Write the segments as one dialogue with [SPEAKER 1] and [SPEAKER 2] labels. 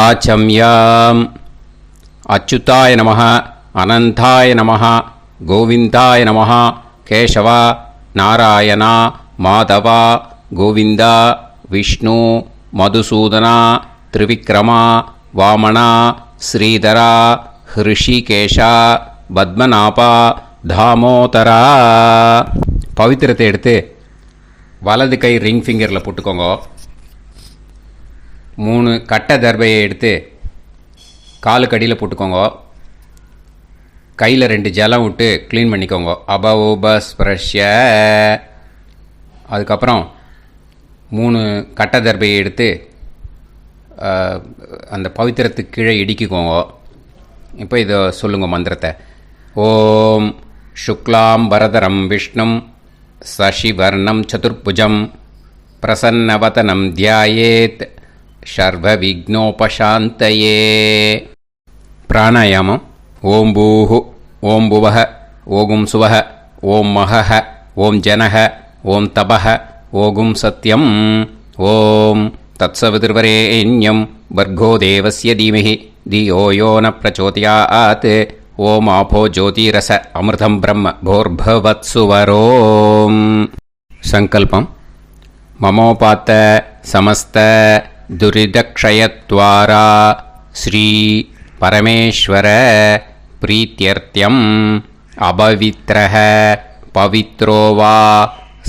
[SPEAKER 1] ஆச்சம்யாம். அச்சுதாய நமः, அனந்தாய நமः, கோவிந்தாய நமः, கேசவா, நாராயணா, மாதவா, கோவிந்தா, விஷ்ணு, மதுசூதனா, திரிவிக்ரமா, வாமனா, ஸ்ரீதரா, ஹிருஷிகேஷா, பத்மநாபா, தாமோதரா. பவித்திரத்தை எடுத்து வலது கை ரிங் ஃபிங்கரில் போட்டுக்கோங்க. 3 கட்டை தர்பையை எடுத்து காலுக்கடியில் போட்டுக்கோங்க. கையில் 2 ஜலம் விட்டு க்ளீன் பண்ணிக்கோங்க. அபவோபஸ்பிரஷ்ய. அதுக்கப்புறம் 3 கட்டை தர்பையை எடுத்து அந்த பவித்திரத்துக்கு கீழே இடிக்கிக்கோங்க. இப்போ இதை சொல்லுங்க மந்திரத்தை. ஓம் சுக்லாம் வரதரம் விஷ்ணும் சசிவர்ணம் சதுர்புஜம் பிரசன்னவதனம் தியாயேத் சர்வ விக்னோபசாந்தயே. பிராணாயாமம். ஓம் பூஹு, ஓம் புவஹ, ஓகும் சுவஹ, ஓம் மஹஹ, ஓம் ஜனஹ, ஓம் தபஹ, ஓகும் சத்யம். ஓம் தத்சவிதுர்வரேண்யம் வர்கோ தேவஸ்ய தீமஹி தியோ யோ ந பிரச்சோதயாத். ஓம் ஆபோ ஜோதிரச அமிர்தம் பிரம்ம போர்பவத்சுவரோம். சங்கல்பம். மமோபாத்த சமஸ்த துரிதக்ஷயத்வாரா ஸ்ரீ பரமேஸ்வர பிரீத்யர்த்தியம் அபவித்ரஹ பவித்ரோ வா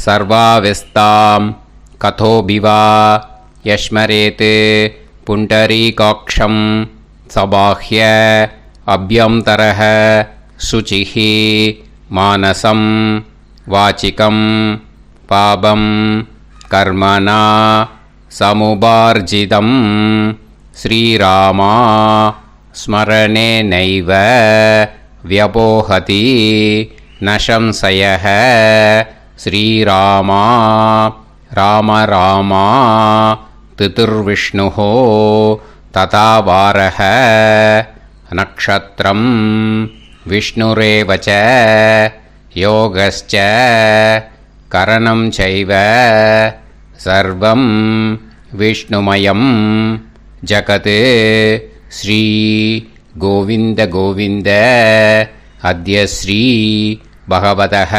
[SPEAKER 1] சர்வாவஸ்தாம் கதோபிவா யஸ்மரேத் புண்டரீகாக்ஷம் சபாஹ்ய அப்யந்தரஹ சுசிஹி மானசம் வாச்சிகம் பாபம் கர்மணா சமுபார்ஜிதம் ஸ்ரீராமா ஸ்மரணேனைவ வ்யபோஹதி நசம்சயஹ. ஸ்ரீராமா ராம ராமா திதிர்விஷ்ணுஹோ ததா வாரஹ. நக்ஷத்ரம் விஷ்ணுரேவச யோகஸ்ச கரணம் சைவ சர்வம் விஷ்ணுமயம் ஜகத். ஸ்ரீ கோவிந்த கோவிந்த அத்ய ஸ்ரீ பகவதः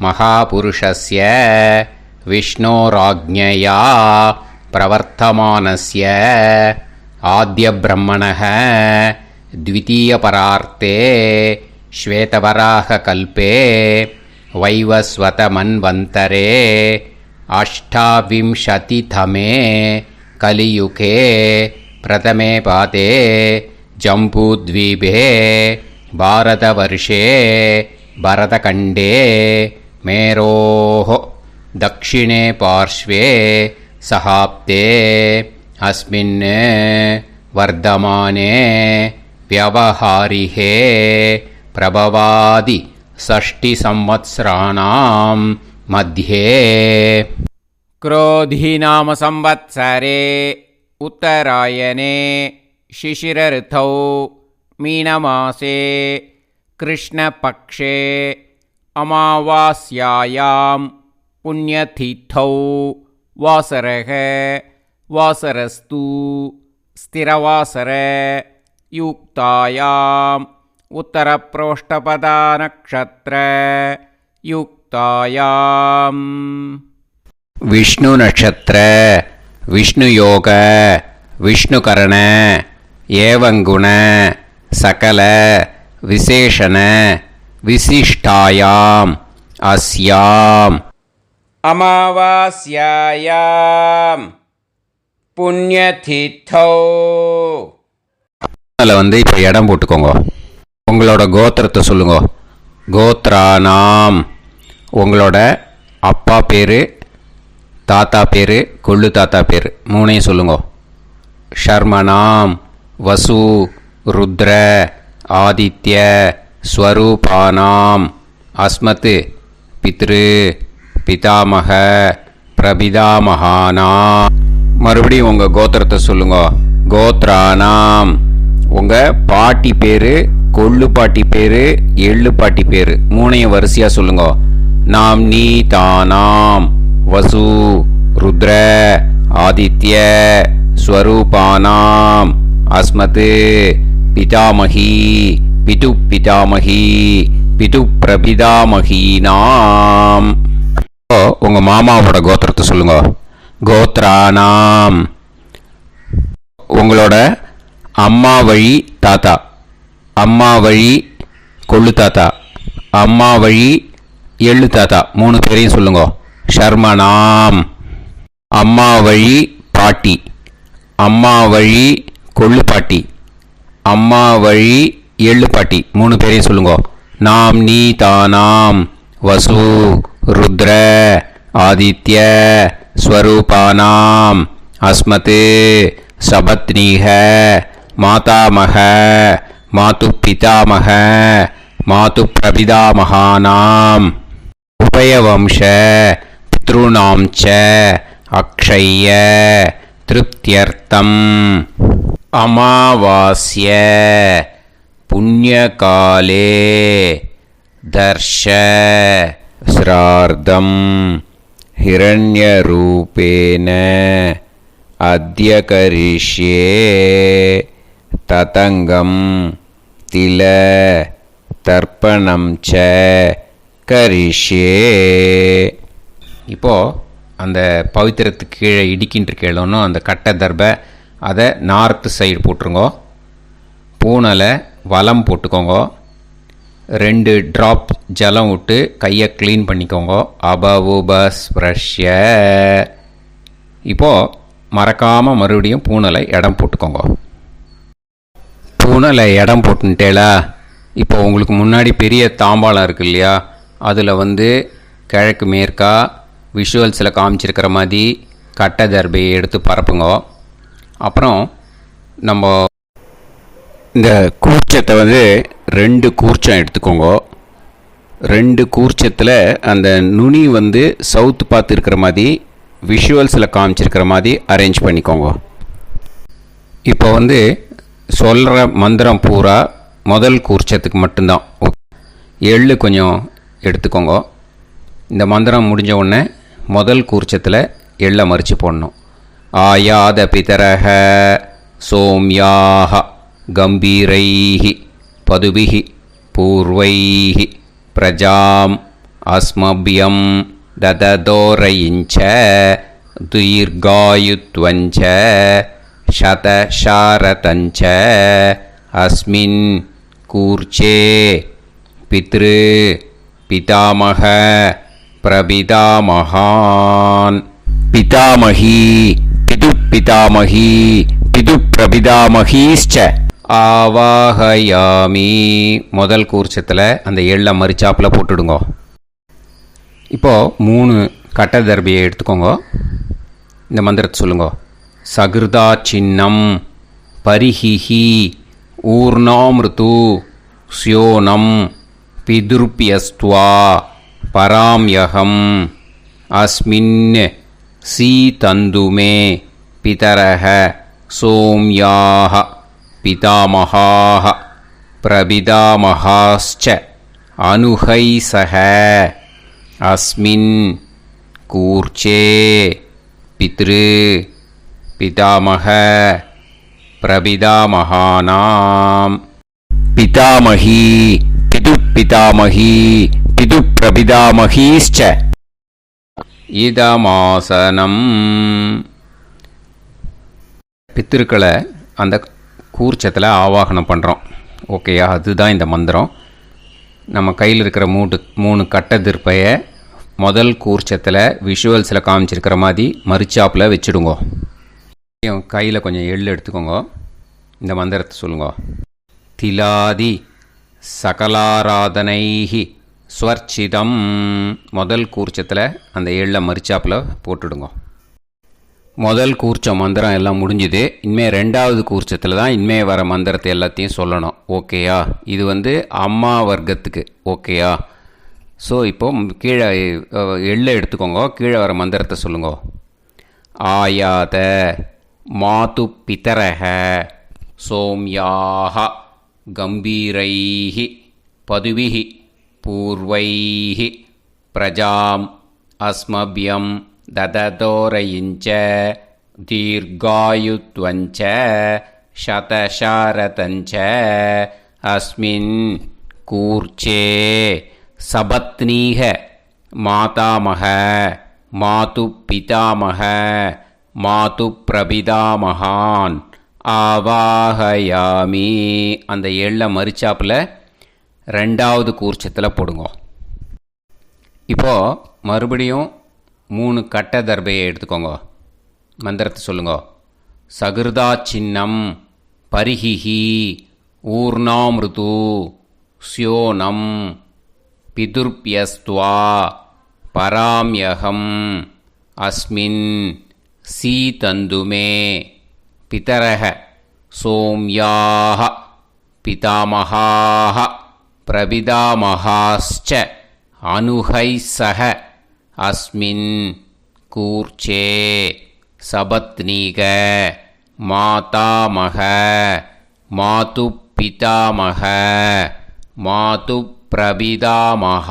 [SPEAKER 1] மகாபுருஷஸ்ய விஷ்ணோராஜ்ஞயா பிரவர்த்தமானஸ்ய ஆத்ய பிரம்மணः த்விதீயபரார்த்தே ஸ்வேதவராக கல்பே வைவஸ்வத மன்வந்தரே அஷ்டாவிம்சதிதமே கலியுகே பிரதமே பாதே ஜம்பூத்வீபே பாரதவர்ஷே பரதகண்டே மேரோः தக்ஷிணே பார்ஷ்வே சஹாப்தே அஸ்மின் வர்தமானே व्यवहारिहे प्रभवादि षष्टि संवत्सराणां मध्ये. क्रोधीनाम संवत्सरे उत्तरायणे शिशिर ऋतौ मीनमासे कृष्णपक्षे अमावास्यायां पुण्यतिथौ वासरः वासरस्तु स्थिरवासर युक्तायाम् उत्तरप्रोष्ठपदा नक्षत्र युक्तायाम्. विष्णु नक्षत्र विष्णु योग विष्णुकरण एवं गुण सकल विशेषण विशिष्टायाम् अस्याम् अमावास्यायाम् पुण्यतिथौ. அதில் இப்போ இடம் போட்டுக்கோங்க. உங்களோட கோத்திரத்தை சொல்லுங்க. கோத்ரானாம். உங்களோட அப்பா பேர், தாத்தா பேர், கொள்ளு தாத்தா பேர் 3ஐயும் சொல்லுங்க. ஷர்மனாம் வசு ருத்ர ஆதித்ய ஸ்வரூபானாம் அஸ்மத் பித்ரு பிதாமக பிரபிதாமகானாம். மறுபடியும் உங்கள் கோத்திரத்தை சொல்லுங்க. கோத்ரானாம். உங்கள் பாட்டி பேர், கொள்ளு பாட்டி பேர், எள்ளு பாட்டி பேர் 3ஐயும் வரிசையாக சொல்லுங்க. நாம் நீ தானாம் வசு ருத்ர ஆதித்ய ஸ்வரூபானாம் அஸ்மத் பிதாமகி பிது பிதாமகி பிது பிரபிதாமகீனாம். உங்கள் மாமாவோட கோத்திரத்தை சொல்லுங்க. கோத்ரானாம் உங்களோட அம்மா வழி தாத்தா, அம்மா வழி கொள்ளு தாத்தா, அம்மா வழி எள்ளு தாத்தா, 3 பேரையும் சொல்லுங்க. ஷர்மனாம் அம்மா வழி பாட்டி, அம்மா வழி கொள்ளு பாட்டி, அம்மா வழி எள்ளு பாட்டி, 3 பேரையும் சொல்லுங்க. நாம் நீ தானாம் வசு ருத்ர ஆதித்ய ஸ்வரூபானாம் அஸ்மத் சபத்னீஹ மாதாமக மாது பிதாமக மாது பிரபிதாமகானாம் உபயவம்ச பித்ருணாம் ச அக்ஷய்ய திருப்தியர்த்தம் அமாவாஸ்ய புண்ணியகாலே தர்ஷ ஸ்ரார்த்தம் ஹிரண்யரூபேன அத்ய கரிஷ்யே ததங்கம் தில தர்ப்பணம் ச கரிஷ்யே. இப்போது அந்த பவித்திரத்துக்கு கீழே இடிக்கின்ற கீழே அந்த கட்டை தர்பை அதை நார்த்து சைடு போட்டுருங்கோ. பூனலை வலம் போட்டுக்கோங்க. 2 ட்ராப் ஜலம் விட்டு கையை க்ளீன் பண்ணிக்கோங்க. அபவுபஸ்ப்ரஷ்ய. இப்போது மறக்காமல் மறுபடியும் பூனலை இடம் போட்டுக்கோங்க. பூனலை இடம் போட்டுட்டேலா. இப்போ உங்களுக்கு முன்னாடி பெரிய தாம்பாளம் இருக்கு இல்லையா, அதில் கிழக்கு மேற்கா விஷுவல்ஸில் காமிச்சிருக்கிற மாதிரி கட்டை தர்பையை எடுத்து பரப்புங்க. அப்புறம் நம்ம இந்த கூர்ச்சத்தை 2 கூர்ச்சம் எடுத்துக்கோங்க. 2 கூர்ச்சத்தில் அந்த நுனி சவுத்து பார்த்து இருக்கிற மாதிரி விஷுவல்ஸில் காமிச்சிருக்கிற மாதிரி அரேஞ்ச் பண்ணிக்கோங்க. இப்போ சொல்கிற மந்திரம் பூரா முதல் கூர்ச்சத்துக்கு மட்டும்தான். எள்ளு கொஞ்சம் எடுத்துக்கோங்க. இந்த மந்திரம் முடிஞ்ச உடனே முதல் கூர்ச்சத்தில் எள்ளை மறித்து போடணும். ஆயாத பிதரக சோம்யாக கம்பீரைஹி பதுபிஹி பூர்வைஹி பிரஜாம் அஸ்மபியம் தததோரயிஞ்ச தீர்காயுத்வஞ்ச சதசாரதஞ்ச அஸ்மின் கூர்ச்சே பித்ரு பிதாமக பிரபிதாமகான் பிதாமகி பிது பிதாமகி பிது பிரபிதாமகீஷ்ச ஆவாஹயாமி. முதல் கூர்ச்சத்தில் அந்த எள்ளை மறிச்சாப்பில் போட்டுடுங்க. இப்போது 3 கட்டை தர்பியை எடுத்துக்கோங்க. இந்த மந்திரத்தை சொல்லுங்க. சகிருதா சின்னம் பரிஹிஹி ஊர்ணாமிருது ஸ்யோனம் பிதுர்பியஸ்துவா பராம்யகம் அஸ்மின் சீதந்துமே பிதரஹ சோம்யாக பிதாமகாः பிரபிதாமகாஸ்ச அனுஹைசஹ அஸ்மின் கூர்ச்சே பித்ரு பிதாமக பிரபிதாமகானாம் பிதாமகி பிது பிதாமகி பிது பிரபிதாமகீஷ்ச இதமாசனம். பித்திருக்களை அந்த கூர்ச்சத்தில் ஆவாகனம் பண்ணுறோம். ஓகேயா? அதுதான் இந்த மந்திரம். நம்ம கையில் இருக்கிற 3 கட்டை திருப்பையை முதல் கூர்ச்சத்தில் விஷுவல்ஸில் காமிச்சிருக்கிற மாதிரி மறிச்சாப்பில் வச்சுடுங்க. கையில் கொஞ்சம் எள்ளு எடுத்துக்கோங்க. இந்த மந்திரத்தை சொல்லுங்க. திலாதி சகலாராதனைஹி ஸ்வர்ச்சிதம். முதல் கூர்ச்சத்தில் அந்த எள்ளை மறிச்சாப்பில் போட்டுடுங்க. முதல் கூர்ச்ச மந்திரம் எல்லாம் முடிஞ்சுது. இனிமேல் 2வது கூர்ச்சத்தில் தான் இனிமேல் வர மந்திரத்தை எல்லாத்தையும் சொல்லணும். ஓகேயா? இது அம்மா வர்க்கத்துக்கு. ஓகேயா? ஸோ இப்போது கீழே எள்ளை எடுத்துக்கோங்க. கீழே வர மந்திரத்தை சொல்லுங்க. ஆயாத மாது பிதரஹ சோம்யாக கம்பீரைஹி பதுவிஹி பூர்வைஹி பிரஜாம் அஸ்மபியம் தததோரயிஞ்ச தீர்காயுத்வஞ்ச சதசாரதஞ்ச அஸ்மின் கூர்ச்சே சபத்னீக மாதாமக மாது பிதாமக மாது பிரபிதாமகான் ஆவாஹயாமி. அந்த எள்ள மரிச்சாப்பில் ரெண்டாவது கூர்ச்சத்தில் போடுங்க. இப்போது மறுபடியும் 3 கட்ட தர்பையை எடுத்துக்கோங்க. மந்திரத்தை சொல்லுங்க. சகிருதா சின்னம் பரிஹிஹி ஊர்ணாமிருது ஸ்யோனம் பிதுர்பியஸ்துவா பராம்யகம் அஸ்மின் சீதந்துமே பிதரஹ சோம்யாஹ பிதாமஹாஹ பிரபிதாமஹாஸ்ச அனுஹைசஹ அஸ்மின் கூர்ச்சே சபத்னீக மாதாமக மாது பிதாமக மாது பிரபிதாமகானாம்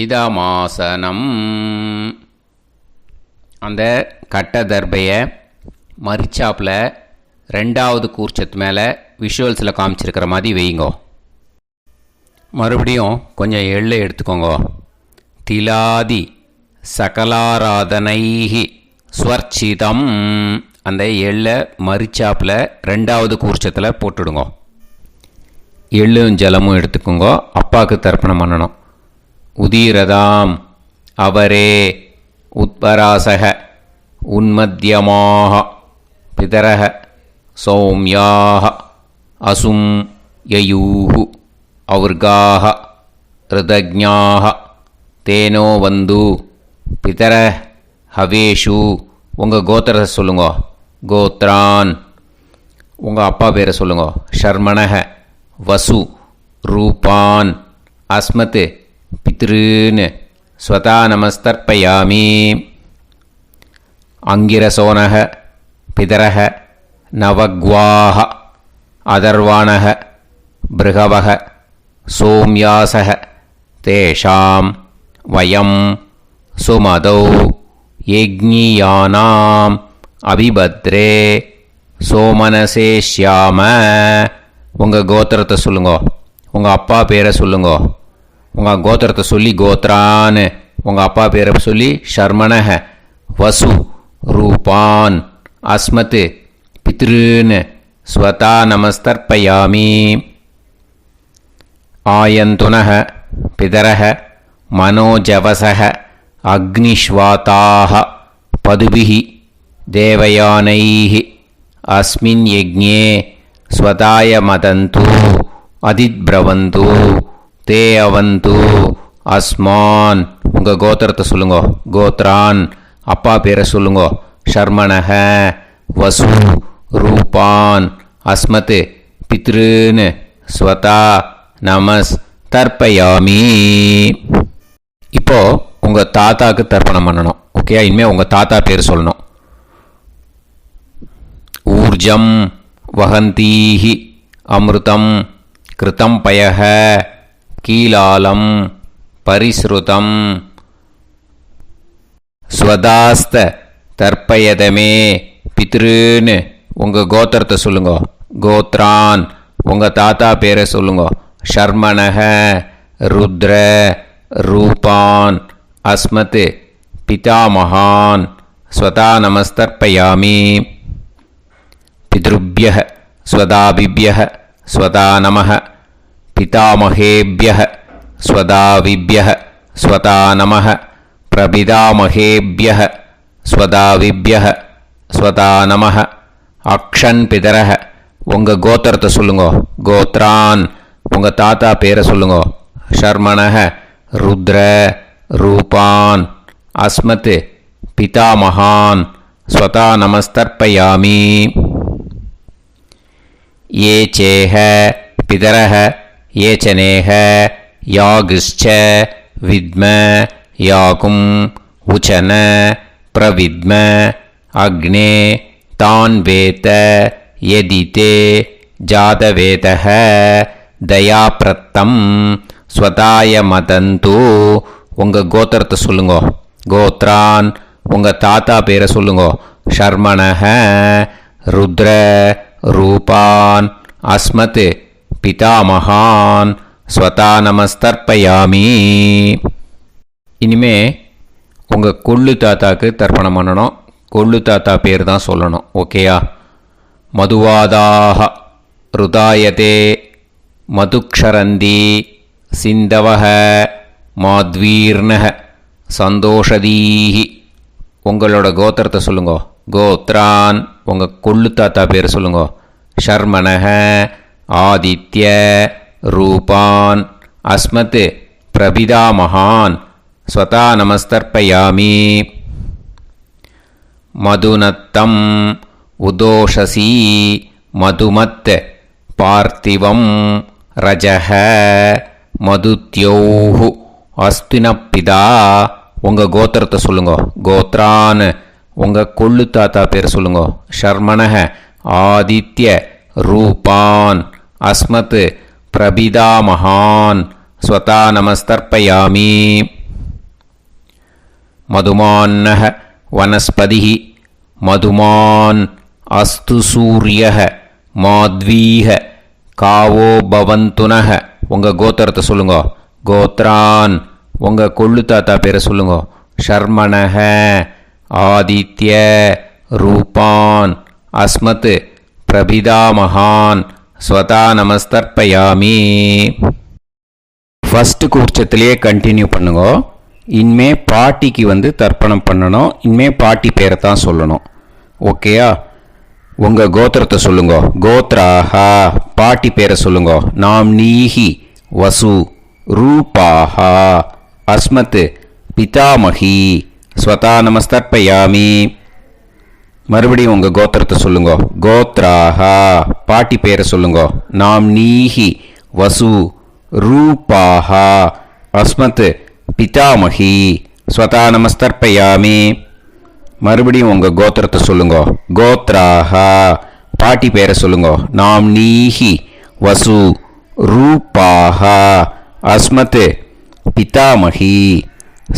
[SPEAKER 1] இதமாசனம். அந்த கட்ட தர்பையை மரிச்சாப்பில் ரெண்டாவது கூர்ச்சத்து மேலே விஷுவல்ஸில் காமிச்சிருக்கிற மாதிரி வைங்கோ. மறுபடியும் கொஞ்சம் எள்ளை எடுத்துக்கோங்க. திலாதி சகலாராதனைஹி ஸ்வர்ச்சிதம். அந்த எள்ளை மரிச்சாப்பில் ரெண்டாவது கூர்ச்சத்தில் போட்டுடுங்க. எள்ளும் ஜலமும் எடுத்துக்கோங்க. அப்பாவுக்கு தர்ப்பணம் பண்ணணும். உதீரதாம் அவரே உத்பராசக உன்மத்தியமாக பிதரக சௌம்யாக அசும் யயூஹு ஔர்காக ரிதஜ்ஞாக தேனோ வந்து பிதர ஹவேஷு. உங்கள் கோத்திரத்தை சொல்லுங்க. கோத்ரான். உங்கள் அப்பா பேரை சொல்லுங்க. ஷர்மணக வசு ரூபான் அஸ்மத் பித்ருன்னு ஸ்வதா நமஸ்தர்ப்பயாமி. அங்கிரசோனக பிதரக நவக்வாஹ அதர்வாணக பிருகவக சோம்யாசக தேஷாம் வயம் சுமதௌ யஜ்ஞியானாம் அபிபத்ரே சோமனசேஷ்யாம. உங்கள் கோத்திரத்தை சொல்லுங்க. உங்கள் அப்பா பேரை சொல்லுங்க. உங்கள் கோத்திரத்தை சொல்லி கோத்ரான்னு உங்கள் அப்பா பேரை சொல்லி ஷர்மணக வசு ரூபான் அஸ்மத் பித்ருன்னு ஸ்வதா நமஸ்தர்ப்பயாமி. ஆயந்துனக பிதரக மனோஜவசக அக்னிஷ்வாதாக பதுபிஹி தேவயானைஹி அஸ்மின் யஜ்ஞே ஸ்வதாய மதந்து அதித்பிரவந்து தே அவந்து அஸ்மான். உங்கள் கோத்திரத்தை சொல்லுங்க. கோத்ரான். அப்பா பேரை சொல்லுங்க. ஷர்மணக வசு ரூபான் அஸ்மத் பித்ருன்னு ஸ்வதா நமஸ் தர்ப்பயாமி. இப்போது உங்கள் தாத்தாவுக்கு தர்ப்பணம் பண்ணணும். ஓகே, இனிமேல் உங்கள் தாத்தா பேர் சொல்லணும். ஊர்ஜம் வஹந்தீஹி அமிர்தம் கிருதம் பயஹ கீலாலம் பரிஸ்ருதம் ஸ்வதாஸ்த தர்ப்பயதமே பித்ருன்னு உங்கள் கோத்திரத்தை சொல்லுங்க. கோத்ரான். உங்கள் தாத்தா பேரை சொல்லுங்க. ஷர்மணக ருத்ர ரூபான் அஸ்மத் பிதாமகான் ஸ்வதா நமஸ்தர்ப்பயாமி. பித்ருப்யஹ ஸ்வதாபிப்யஹ ஸ்வதா நமः பிதாமகேப்யஹ ஸ்வதாவிப்யஹ ஸ்வதா நமः பிரபிதாமகேப்யஹ ஸ்வதாவிப்யஹ ஸ்வதா நமः. அக்ஷன் பிதரஹ. உங்கள் கோத்திரத்தை சொல்லுங்க. கோத்ரான். உங்கள் தாத்தா பேரை சொல்லுங்க. ஷர்மணக ருத்ர ரூபான் அஸ்மத் பிதாமகான் ஸ்வதா நமஸ்தர்ப்பயாமி. ये चेह पितरः ये च नेह यागश्च विद्म याकुं उचन प्रविद्म अग्ने तान् वेत यदिते जातवेतः दयाप्रत्तं स्वताय मदन्तु. உங்கள் கோத்திரத்தை சொல்லுங்க. கோத்ரான். உங்கள் தாத்தா பேரை சொல்லுங்க. शर्मणः रुद्र रूपान् अस्मत् पितामहान् स्वता நமஸ்தர்ப்பயாமி. இனிமே உங்கள் கொள்ளு தாத்தாக்கு தர்ப்பணம் பண்ணணும். கொள்ளு தாத்தா பேர் தான் சொல்லணும். ஓகேயா? மதுவாதாக ருதாயதே மதுக்ஷரந்தி சிந்தவஹ மாத்வீர்ணஹ சந்தோஷதீஹி. உங்களோட கோத்திரத்தை சொல்லுங்க. கோத்ரான் உங்கள் கொள்ளு தாத்தா பேர் சொல்லுங்க. ஷர்மணஹ ஆதித்ய ரூபான் அஸ்மத் பிரபிதாமகான் ஸ்வதா நமஸ்தர்ப்பயாமி. மதுநத்தம் உதோஷசி மதுமத் பார்த்திவம் ரஜஹ மதுத்யோஹு அஸ்தினப்பிதா. உங்கள் கோத்திரத்தை சொல்லுங்க. கோத்ரான் உங்கள் கொள்ளு தாத்தா பேர் சொல்லுங்க. ஷர்மணஹ ஆதித்ய ரூபான் அஸ்மத் பிரபிதாமகான் ஸ்வதா நமஸ்தர்ப்பயாமி. மதுமான்னஹ வனஸ்பதிஹ மதுமான் அஸ்து சூரியஹ மாத்வீஹ காவோ பவந்துனஹ. உங்கள் கோத்திரத்தை சொல்லுங்க. கோத்ரான் உங்கள் கொள்ளு தாத்தா பேரை சொல்லுங்க. ஷர்மணஹ ஆதித்ய ரூபான் அஸ்மத் பிரபிதாமகான் ஸ்வதா நமஸ்தர்ப்பயாமி. ஃபஸ்ட்டு கூர்ச்சத்திலேயே கண்டினியூ பண்ணுங்க. இனிமே பாட்டிக்கு தர்ப்பணம் பண்ணணும். இனிமே பாட்டி பேரை தான் சொல்லணும். ஓகேயா? உங்கள் கோத்திரத்தை சொல்லுங்க. கோத்ராஹா பாட்டி பேரை சொல்லுங்க. நாம்னீஹி வசு ரூபாஹா அஸ்மத் பிதாமகி ஸ்வதா நமஸ்தர்ப்பயாமி. மறுபடியும் உங்கள் கோத்திரத்தை சொல்லுங்க. கோத்ராஹா பாட்டி பேரை சொல்லுங்க. நாம்னீஹி வசு ரூபாஹா அஸ்மத் பிதாமகி ஸ்வதா நமஸ்தர்ப்பயாமி. மறுபடியும் உங்கள் கோத்திரத்தை சொல்லுங்க. கோத்ராஹா பாட்டி பேரை சொல்லுங்க. நாம்னீஹி வசு ரூபாஹா அஸ்மத் பிதாமகி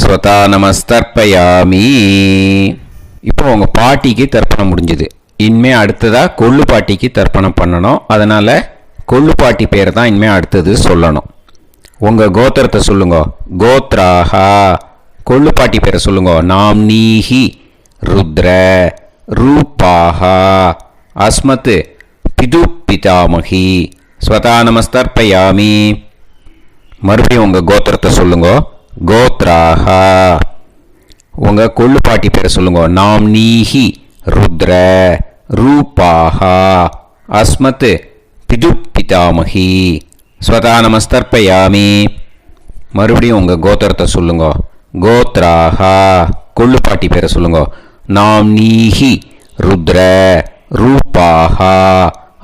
[SPEAKER 1] ஸ்வதா நமஸ்தர்ப்பயாமி. இப்போ உங்கள் பாட்டிக்கு தர்ப்பணம் முடிஞ்சுது. இனிமே அடுத்ததாக கொள்ளு பாட்டிக்கு தர்ப்பணம் பண்ணணும். அதனால் கொள்ளு பாட்டி பேரை தான் இனிமே அடுத்தது சொல்லணும். உங்கள் கோத்திரத்தை சொல்லுங்க. கோத்ராஹா கொள்ளு பாட்டி பேரை சொல்லுங்க. நாம்னீஹி ருத்ர ரூபாஹா அஸ்மத் பிது பிதாமகி ஸ்வதா நமஸ்தர்ப்பயாமி. மறுபடியும் உங்கள் கோத்திரத்தை சொல்லுங்க. கோத்ராஹா உங்கள் கொள்ளு பாட்டி பேரை சொல்லுங்க. நாம்னீஹி ருத்ர ரூபாஹா அஸ்மத் பிது பிதாமகி ஸ்வதா நமஸ்தர்ப்பயாமி. மறுபடியும் உங்கள் கோத்திரத்தை சொல்லுங்க. கோத்ராஹா கொள்ளு பாட்டி பேரை சொல்லுங்க. நாம்னீஹி ருத்ர ரூபாஹா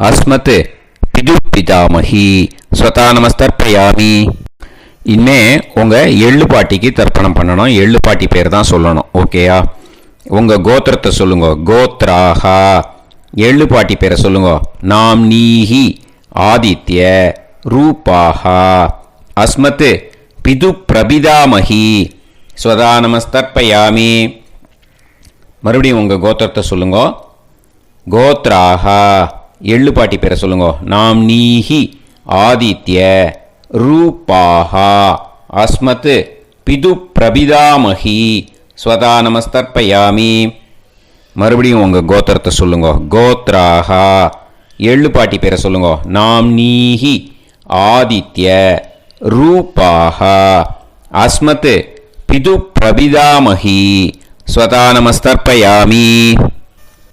[SPEAKER 1] அஸ்மத் பிது பிதாமகி ஸ்வதா நமஸ்தர்ப்பயாமி. இனிமே உங்கள் எள்ளு பாட்டிக்கு தர்ப்பணம் பண்ணணும். எள்ளு பாட்டி பேர் தான் சொல்லணும். ஓகேயா? உங்கள் கோத்திரத்தை சொல்லுங்க. கோத்ராஹா எள்ளு பாட்டி பேரை சொல்லுங்க. நாம்னீஹி ஆதித்ய ரூபாஹா அஸ்மத் பிது பிரபிதாமகி ஸ்வதா நமஸ்தர்ப்பயாமி. மறுபடியும் உங்கள் கோத்திரத்தை சொல்லுங்க. கோத்ராஹா எள்ளு பாட்டி பேரை சொல்லுங்க. நாம்னீஹி ஆதித்ய ரூபாஹா அஸ்மத் பிது பிரபிதாமகி ஸ்வதா நமஸ்தர்ப்பயாமி. மறுபடியும் உங்கள் கோத்திரத்தை சொல்லுங்க. கோத்ராஹா எள்ளு பாட்டி பேரை சொல்லுங்க. நாம்னீஹி ஆதித்ய ரூபாஹா அஸ்மத் பிது பிரபிதாமகி ஸ்வதா நமஸ்தர்ப்பயாமி.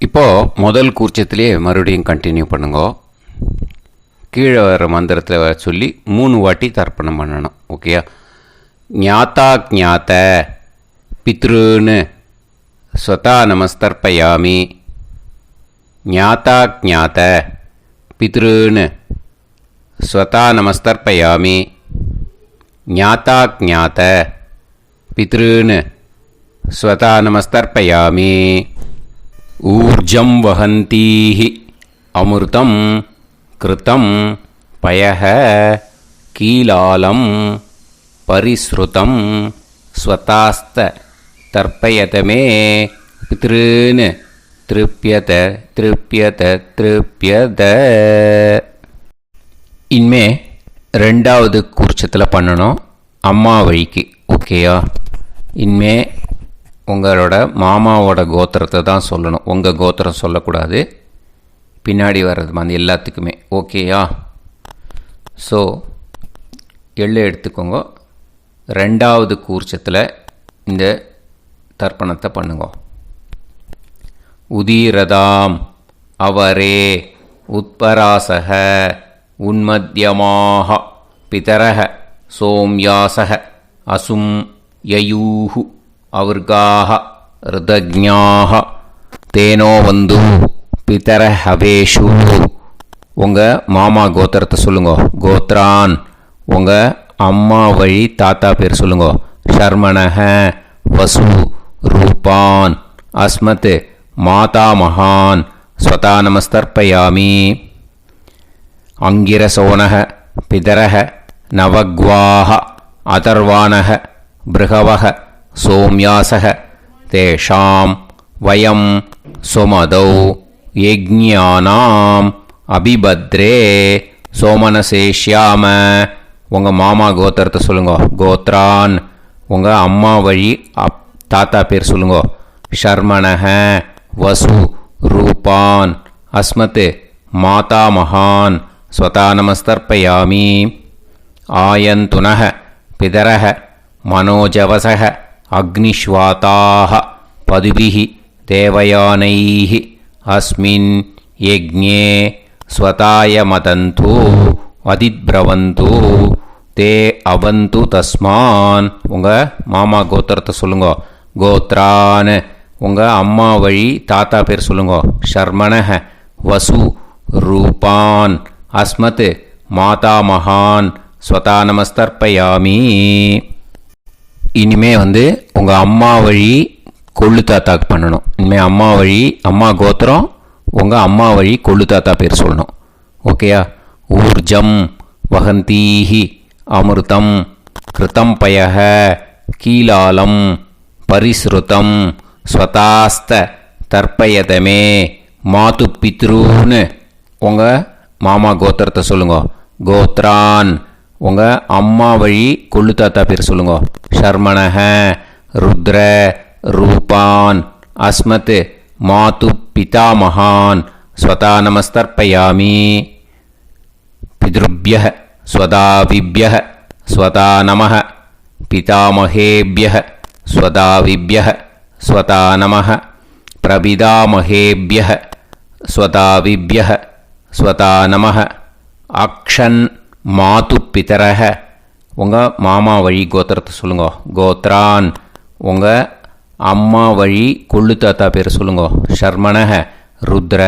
[SPEAKER 1] இப்போது முதல் கூர்ச்சத்திலே மறுபடியும் கண்டினியூ பண்ணுங்க. கீழே வர மந்திரத்தில் சொல்லி 3 வாட்டி தர்ப்பணம் பண்ணணும். ஓகேயா? ஞாத்தா ஞாத்த பித்ருன்னு ஸ்வதா நமஸ்தர்ப்பயாமி. ஞாத்தா ஞாத்த பித்ருன்னு ஸ்வதா நமஸ்தர்ப்பயாமி. ஞாத்தா ஞாத்த பித்ருன்னு ஸ்வதா நமஸ்தர்ப்பயாமி. ஊர்ஜம் வஹந்தீஹி அமிர்தம் கிருதம் பயஹ கீலாலம் பரிஸ்ருதம் ஸ்வதாஸ்த தர்ப்பயதமே பித்ருன்னு திருப்யத திருப்யத திருப்யத. இனிமே ரெண்டாவது கூர்ச்சத்தில் பண்ணணும், அம்மா வழிக்கு. ஓகேயா? இனிமே உங்களோட மாமாவோட கோத்திரத்தை தான் சொல்லணும், உங்கள் கோத்திரம் சொல்லக்கூடாது. பின்னாடி வர்றது மாதிரி எல்லாத்துக்குமே. ஓகேயா? ஸோ எள்ளு எடுத்துக்கோங்க. ரெண்டாவது கூர்ச்சத்தில் இந்த தர்ப்பணத்தை பண்ணுங்க. உதீரதாம் அவரே உத்பராசக உன்மத்யமாக பிதரக சோம்யாசக அசும் யயூஹு அவர்காக ருதஜ்ஞாக தேனோ வந்து பிதர ஹவேஷு. உங்கள் மாமா கோத்திரத்தை சொல்லுங்க. கோத்ரான் உங்கள் அம்மா வழி தாத்தா பேர் சொல்லுங்க. ஷர்மணஹ வசு ரூபான் அஸ்மத் மாதா மகான் ஸ்வதா நமஸ்தர்ப்பயாமி. அங்கிரசோனக பிதரக நவக்வாஹ அதர்வானக பிருகவக சோம்யாசக தேஷாம் வயம் சுமதௌ யஜ்ஞானாம் அபிபத்ரே சோமனசேஷ்யாம. உங்கள் மாமா கோத்திரத்தை சொல்லுங்க. கோத்ரான் உங்கள் அம்மா வழி தாத்தா பேர் சொல்லுங்க. ஷர்மணஹ வசு ரூபான் அஸ்மத் மாதா மகான் ஸ்வதா நமஸ்தர்ப்பயாமி. ஆயந்துனஹ பிதரஹ மனோஜவசக அக்னிஷ்வாதாக பதுபிஹி தேவயானைஹி அஸ்மின் யஜ்ஞே ஸ்வதாய மதந்து அதிப்ரவந்து தே அவந்து தஸ்மான். உங்கள் மாமா கோத்திரத்தை சொல்லுங்க. கோத்ரான் உங்கள் அம்மா வழி தாத்தா பேர் சொல்லுங்க. ஷர்மணஹ வசு ரூபான் அஸ்மத் மாதா மகான் ஸ்வதா நமஸ்தர்ப்பயாமி. இனிமே உங்கள் அம்மா வழி கொள்ளு தாத்தாக்கு பண்ணணும். இனிமேல் அம்மா வழி அம்மா கோத்திரம் உங்கள் அம்மா வழி கொள்ளு தாத்தா பேர் சொல்லணும். ஓகேயா? ஊர்ஜம் வகந்தீஹி அமிர்தம் கிருதம் பயஹ கீலாலம் பரிஸ்ருதம் ஸ்வதாஸ்த தர்ப்பயதமே மாது பித்ரூன்னு. உங்கள் மாமா கோத்திரத்தை சொல்லுங்க. கோத்ரான் உங்கள் அம்மா வழி கொள்ளு தாத்தா பேர் சொல்லுங்க. ஷர்மணஹ ருத்ர ரூபான் அஸ்மத் மாது பிதாமகான் ஸ்வதா நமஸ்தர்ப்பயாமி. பித்ருப்யஹ ஸ்வதாவிப்யஹ ஸ்வதா நமஹ பிதாமகேப்யஹ ஸ்வதாவிப்யஹ ஸ்வதா நமஹ பிரபிதாமகேப்யஹ ஸ்வதாவிப்யஹ ஸ்வதா நமஹ. அக்ஷன் மாது பிதரஹ உங்கள் மாமா வழி கோத்திரத்தை சொல்லுங்க. கோத்ரான் உங்கள் அம்மா வழி கொள்ளு தாத்தா பேர் சொல்லுங்க. ஷர்மணஹ ருத்ர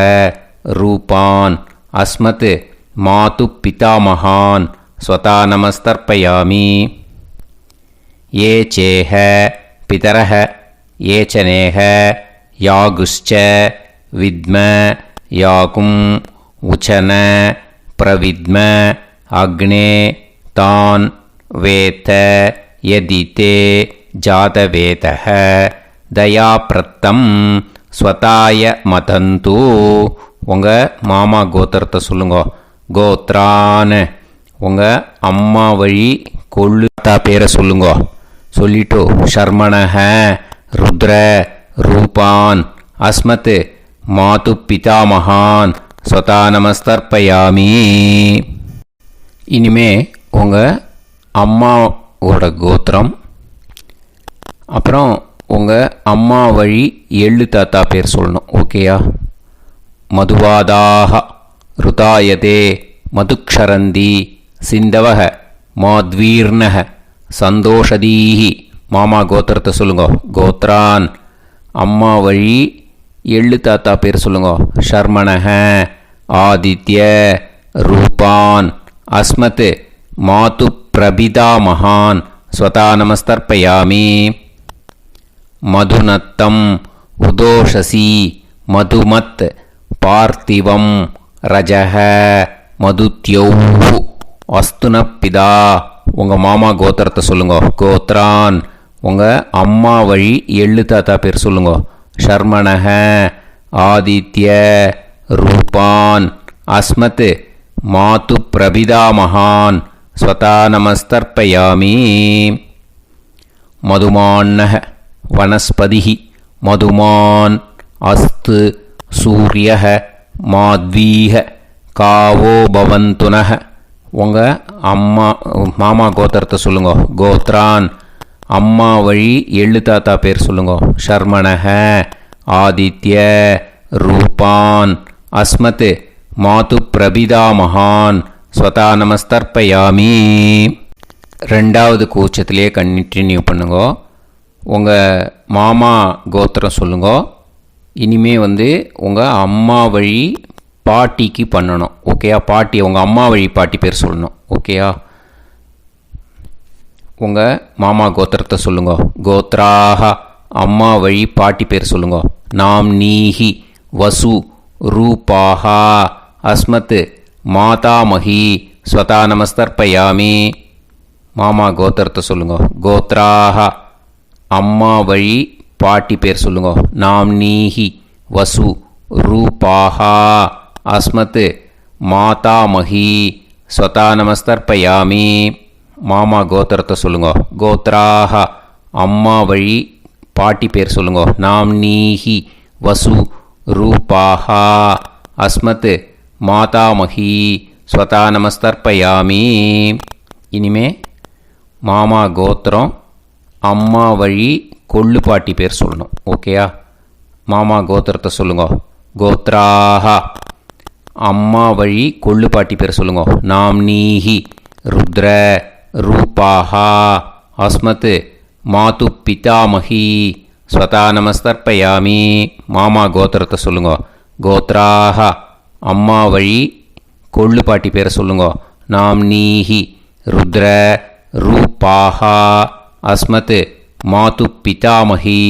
[SPEAKER 1] ரூபான் அஸ்மத் மாது பிதாமகான் ஸ்வதா நமஸ்தர்ப்பயாமி. ஏ சேஹ பிதரஹ ஏச்சனேஹ யாகுஷ்ச வித்ம யாகும் உச்சன பிரவித்ம அக்னே தான் வேத யதிதே ஜாதவேதஹ தயாப்ரத்தம் ஸ்வதாய மதந்து. உங்கள் மாமா கோத்திரத்தை சொல்லுங்க. கோத்ரான் உங்கள் அம்மா வழி கொள்ளு தாத்தா பேரை சொல்லுங்க. சொல்லிட்டு ஷர்மணஹ ருத்ர ரூபான் அஸ்மத் மாது பிதாமகான் ஸ்வதா நமஸ்தர்ப்பயாமி. இனிமே உங்கள் அம்மாவோட கோத்திரம், அப்புறம் உங்கள் அம்மா வழி எள்ளு தாத்தா பேர் சொல்லணும். ஓகேயா? மதுவாதாக ருதாயதே மதுக்ஷரந்தி சிந்தவக மாத்வீர்ணக சந்தோஷதீஹி. மாமா கோத்திரத்தை சொல்லுங்க. கோத்ரான் அம்மா வழி எள்ளு தாத்தா பேர் சொல்லுங்க. ஷர்மணஹ ஆதித்ய ரூபான் அஸ்மத் மாது பிரபிதாமகான் ஸ்வதா நமஸ்தர்ப்பயாமி. மதுநத்தம் உதோஷசி மதுமத் பார்த்திவம் ரஜஹ மதுத்யௌஹு அஸ்துனப்பிதா. உங்கள் மாமா கோத்திரத்தை சொல்லுங்க. கோத்ரான் உங்கள் அம்மா வழி எள்ளு தாத்தா பேர் சொல்லுங்க. ஷர்மணஹ ஆதித்ய ரூபான் அஸ்மத் மாது பிரபிதாமகான் ஸ்வதா நமஸ்தர்ப்பயாமி. மதுமான்னः வனஸ்பதிः மதுமான் அஸ்து சூரியः மாத்வீஹ காவோ பவந்துனः. உங்கள் அம்மா மாமா கோத்திரத்தை சொல்லுங்க. கோத்ரான் அம்மா வழி எள்ளு தாத்தா பேர் சொல்லுங்க. ஷர்மணஹ ஆதித்ய ரூபான் அஸ்மத் மாது பிரபிதாமகான் ஸ்வதா நமஸ்தர்ப்பயாமி. ரெண்டாவது கூச்சத்திலே கண்டினியூ பண்ணுங்க. உங்கள் மாமா கோத்திரம் சொல்லுங்க. இனிமே உங்கள் அம்மா வழி பாட்டிக்கு பண்ணணும். ஓகேயா? பாட்டி உங்கள் அம்மா வழி பாட்டி பேர் சொல்லணும். ஓகேயா? உங்கள் மாமா கோத்திரத்தை சொல்லுங்க. கோத்ராஹ அம்மா வழி பாட்டி பேர் சொல்லுங்க. நாம் நீஹி வசு ரூபாஹா அஸ்மத் மாதாமஹி ஸ்வதா நமஸ்தர்ப்பயாமி. மாமா கோத்திரத்தை சொல்லுங்க. கோத்ராஹ அம்மா வழி பாட்டி பேர் சொல்லுங்க. நாம் நீஹி வசு ரூபாஹா அஸ்மத் மாதாமஹி ஸ்வதா நமஸ்தர்ப்பயாமி. மாமா கோத்திரத்தை சொல்லுங்க. கோத்ராஹ அம்மா வழி பாட்டி பேர் சொல்லுங்க. நாம் நீஹி வசு ரூபாஹா அஸ்மத் மாதாமஹி ஸ்வதா நமஸ்தர்ப்பயாமி. இனிமே மாமா கோத்திரம் அம்மா வழி கொள்ளு பாட்டி பேர் சொல்லணும். ஓகேயா? மாமா கோத்திரத்தை சொல்லுங்க. கோத்ராஹ அம்மா வழி கொள்ளு பாட்டி பேர் சொல்லுங்க. நாம் நீஹி ருத்ர ரூபாஹா அஸ்மத் மாது பிதாமஹி ஸ்வதா நமஸ்தர்ப்பயாமி. மாமா கோத்திரத்தை சொல்லுங்க. கோத்ராஹ அம்மா வழி கொள்ளு பாட்டி பேரை சொல்லுங்க. நாம் நீஹி ருத்ர ரூபாஹா அஸ்மத் மாது பிதாமஹி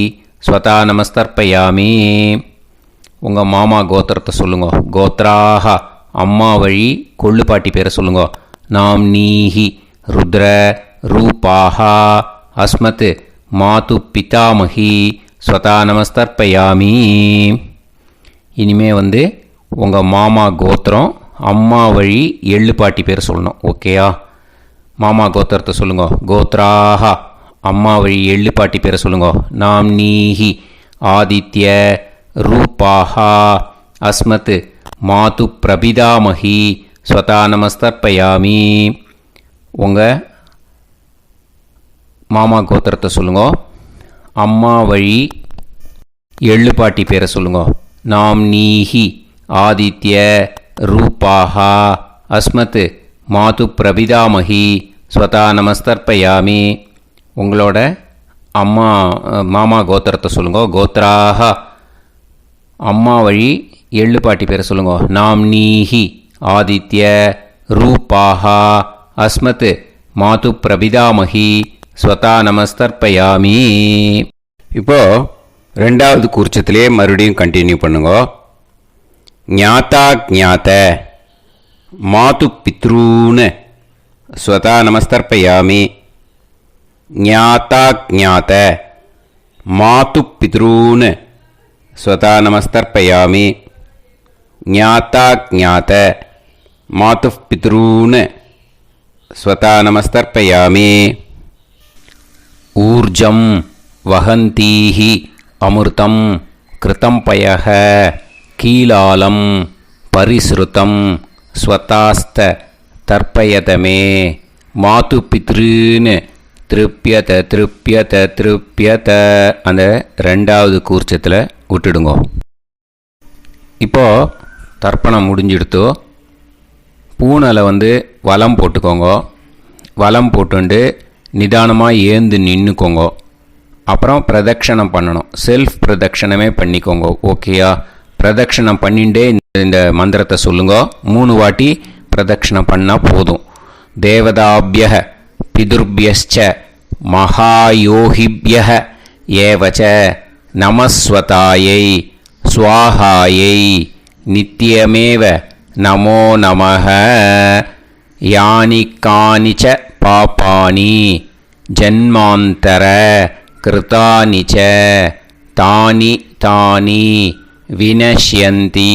[SPEAKER 1] ஸ்வதா நமஸ்தர்ப்பயாமி. உங்கள் மாமா கோத்திரத்தை சொல்லுங்க. கோத்ராஹ அம்மா வழி கொள்ளு பாட்டி பேரை சொல்லுங்க. நாம் நீஹி ருத்ர ரூபாஹா அஸ்மத் மாது பிதாமஹி ஸ்வதா நமஸ்தர்ப்பயாமி. இனிமே உங்கள் மாமா கோத்திரம் அம்மா வழி எள்ளு பாட்டி பேர் சொல்லணும். ஓகேயா? மாமா கோத்திரத்தை சொல்லுங்க. கோத்ராஹ அம்மா வழி எள்ளு பாட்டி பேரை சொல்லுங்க. நாம் நீஹி ஆதித்ய ரூபாஹா அஸ்மத் மாது பிரபிதாமஹி ஸ்வதா நமஸ்தர்ப்பயாமி. உங்கள் மாமா கோத்திரத்தை சொல்லுங்க. அம்மா வழி எள்ளு பாட்டி பேரை சொல்லுங்க. நாம் நீஹி ஆதித்ய ரூபாஹா அஸ்மத் மாது பிரபிதாமஹி ஸ்வதா நமஸ்தர்ப்பயாமி. உங்களோட அம்மா மாமா கோத்திரத்தை சொல்லுங்க. கோத்ராஹ அம்மா வழி எள்ளு பாட்டி பேரை சொல்லுங்க. நாம் நீஹி ஆதித்ய ரூபாஹா அஸ்மத் மாது பிரபிதாமஹி ஸ்வதா நமஸ்தர்ப்பயாமி. இப்போது ரெண்டாவது கூர்ச்சத்திலே மறுபடியும் கண்டினியூ பண்ணுங்க. ஞாதா ஞாத மாது பித்ரூன் ஸ்வதா நமஸ்தர்ப்பயாமி. ஞாதா ஞாத மாது பித்ரூன் ஸ்வதா நமஸ்தர்ப்பயாமி. ஞாதா ஞாத மாது பித்ரூன் ஸ்வதா நமஸ்தர்ப்பயாமி. ஊர்ஜம் வஹந்தீஹி அமிர்தம் கிருதம் பயஹ கீலாலம் பரிஸ்ருதம் ஸ்வதாஸ்த தர்ப்பயதமே. மாது பித்ருன்னு திருப்பியத திருப்பியத திருப்பியத அந்த ரெண்டாவது கூர்ச்சத்தில் விட்டுடுங்க. இப்போது தர்ப்பணம் முடிஞ்சிடுத்து. பூனலை வலம் போட்டுக்கோங்க. வலம் போட்டுண்டு நிதானமாக ஏந்து நின்றுக்கோங்க. அப்புறம் பிரதட்சணம் பண்ணணும். செல்ஃப் பிரதட்சணமே பண்ணிக்கோங்க. ஓகேயா? பிரதட்சணம் பண்ணிண்டே இந்த மந்திரத்தை சொல்லுங்க. 3 வாட்டி பிரதட்சணம் பண்ணால் போதும். தேவதாபியः பிதுர்பியஸ்ச மகாயோகிபியः ஏவச்ச நமஸ்வதாயை ஸ்வாஹாயை நித்யமேவ நமோ நமः. யானி கானிச்ச பாபானி ஜன்மாந்தர கிருதானி ச தானி தானி विनश्यन्ति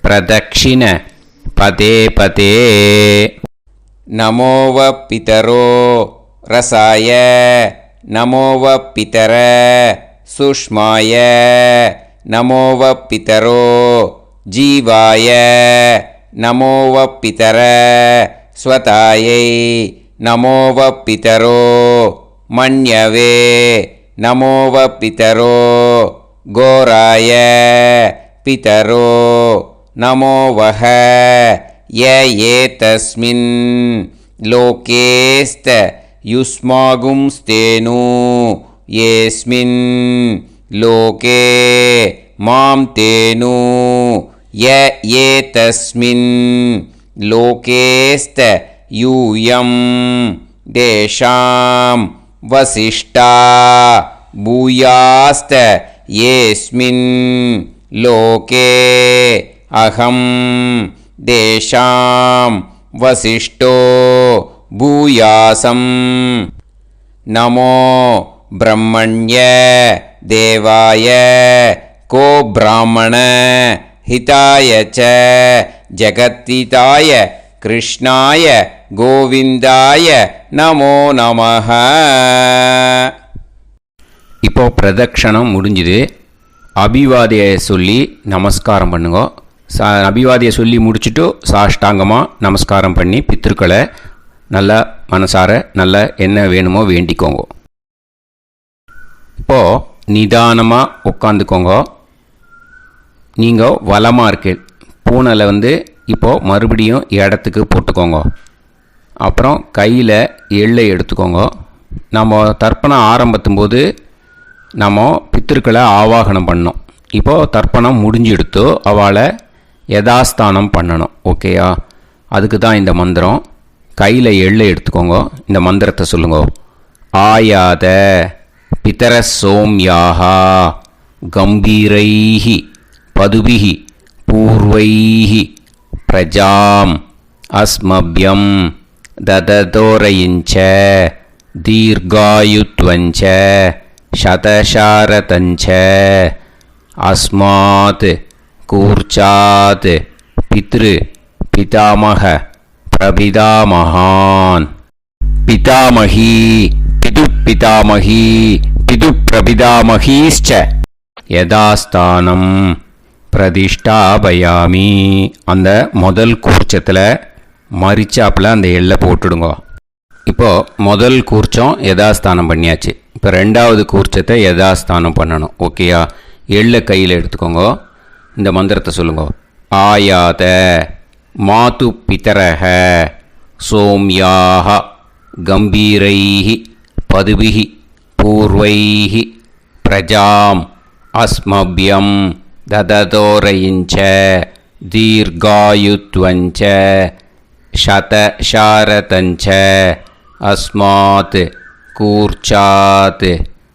[SPEAKER 1] प्रदक्षिण पदे पदे नमो वः पितरो रसाय नमो वः पितर सुष्माय नमो वः पितरो जीवाय नमो वः पितर स्वतायै नमो वः पितरो मन्यवे नमो वः पितरो घोराय पितरो नमो वः य एतस्मिन् लोकेस्त युष्मागुंस्तेनु येस्मिन् लोके मां तेनु य एतस्मिन् लोकेस्त यूयं देशां वसिष्ठा भूयास्त येस्मिन् लोके अहं देशां वसिष्ठो भूयासं नमो ब्रह्मण्य देवाय को ब्राह्मण हिताय च जगत्हिताय कृष्णाय गोविंदाय नमो நமஹ. இப்போ பிரதக்ஷணம் முடிஞ்சுது. அபிவாதியை சொல்லி நமஸ்காரம் பண்ணுங்க. அபிவாதியை சொல்லி முடிச்சுட்டு சாஷ்டாங்கமாக நமஸ்காரம் பண்ணி பித்திருக்களை நல்லா மனசார நல்லா என்ன வேணுமோ வேண்டிக்கோங்க. இப்போது நிதானமாக உட்காந்துக்கோங்க. நீங்கள் வலமாக இருக்கு பூனலை இப்போது மறுபடியும் இடத்துக்கு போட்டுக்கோங்க. அப்புறம் கையில் எள்ளை எடுத்துக்கோங்க. நம்ம தர்ப்பணம் ஆரம்பித்தும் போது நம்ம பித்திருக்களை ஆவாகனம் பண்ணோம். இப்போது தர்ப்பணம் முடிஞ்செடுத்து அவளை யதாஸ்தானம் பண்ணணும். ஓகேயா? அதுக்கு தான் இந்த மந்திரம். கையில் எள்ளை எடுத்துக்கோங்க. இந்த மந்திரத்தை சொல்லுங்க. ஆயாத பிதர சோம்யாஹா கம்பீரைஹி பதுபிஹி பூர்வைஹி பிரஜாம் அஸ்மப்யம் தததோரயிஞ்ச தீர்காயுத்வஞ்ச சதசாரதஞ்ச அஸ்மாத் கூர்ச்சாத் பித்ரு பிதாமக பிரபிதாமகான் பிதாமகி பிது பிதாமகி பிது பிரபிதாமகீஸ்ச யதாஸ்தானம் பிரதிஷ்டாபயாமி. அந்த முதல் கூர்ச்சத்தில் மரிச்சாப்பில் அந்த எள்ளை போட்டுடுங்க. இப்போது முதல் கூர்ச்சம் யதாஸ்தானம் பண்ணியாச்சு. இப்போ ரெண்டாவது கூர்ச்சத்தை யதாஸ்தானம் பண்ணணும். ஓகேயா? எள்ளை கையில் எடுத்துக்கோங்க. இந்த மந்திரத்தை சொல்லுங்க. ஆயாத மாது பிதரஹ சோம்யாக கம்பீரைஹி பதுபிஹி பூர்வைஹி பிரஜாம் அஸ்மப்யம் தததோரயிஞ்ச தீர்காயுத்வஞ்ச சதசாரதஞ்ச அஸ்மாத் கூர்ச்சாத்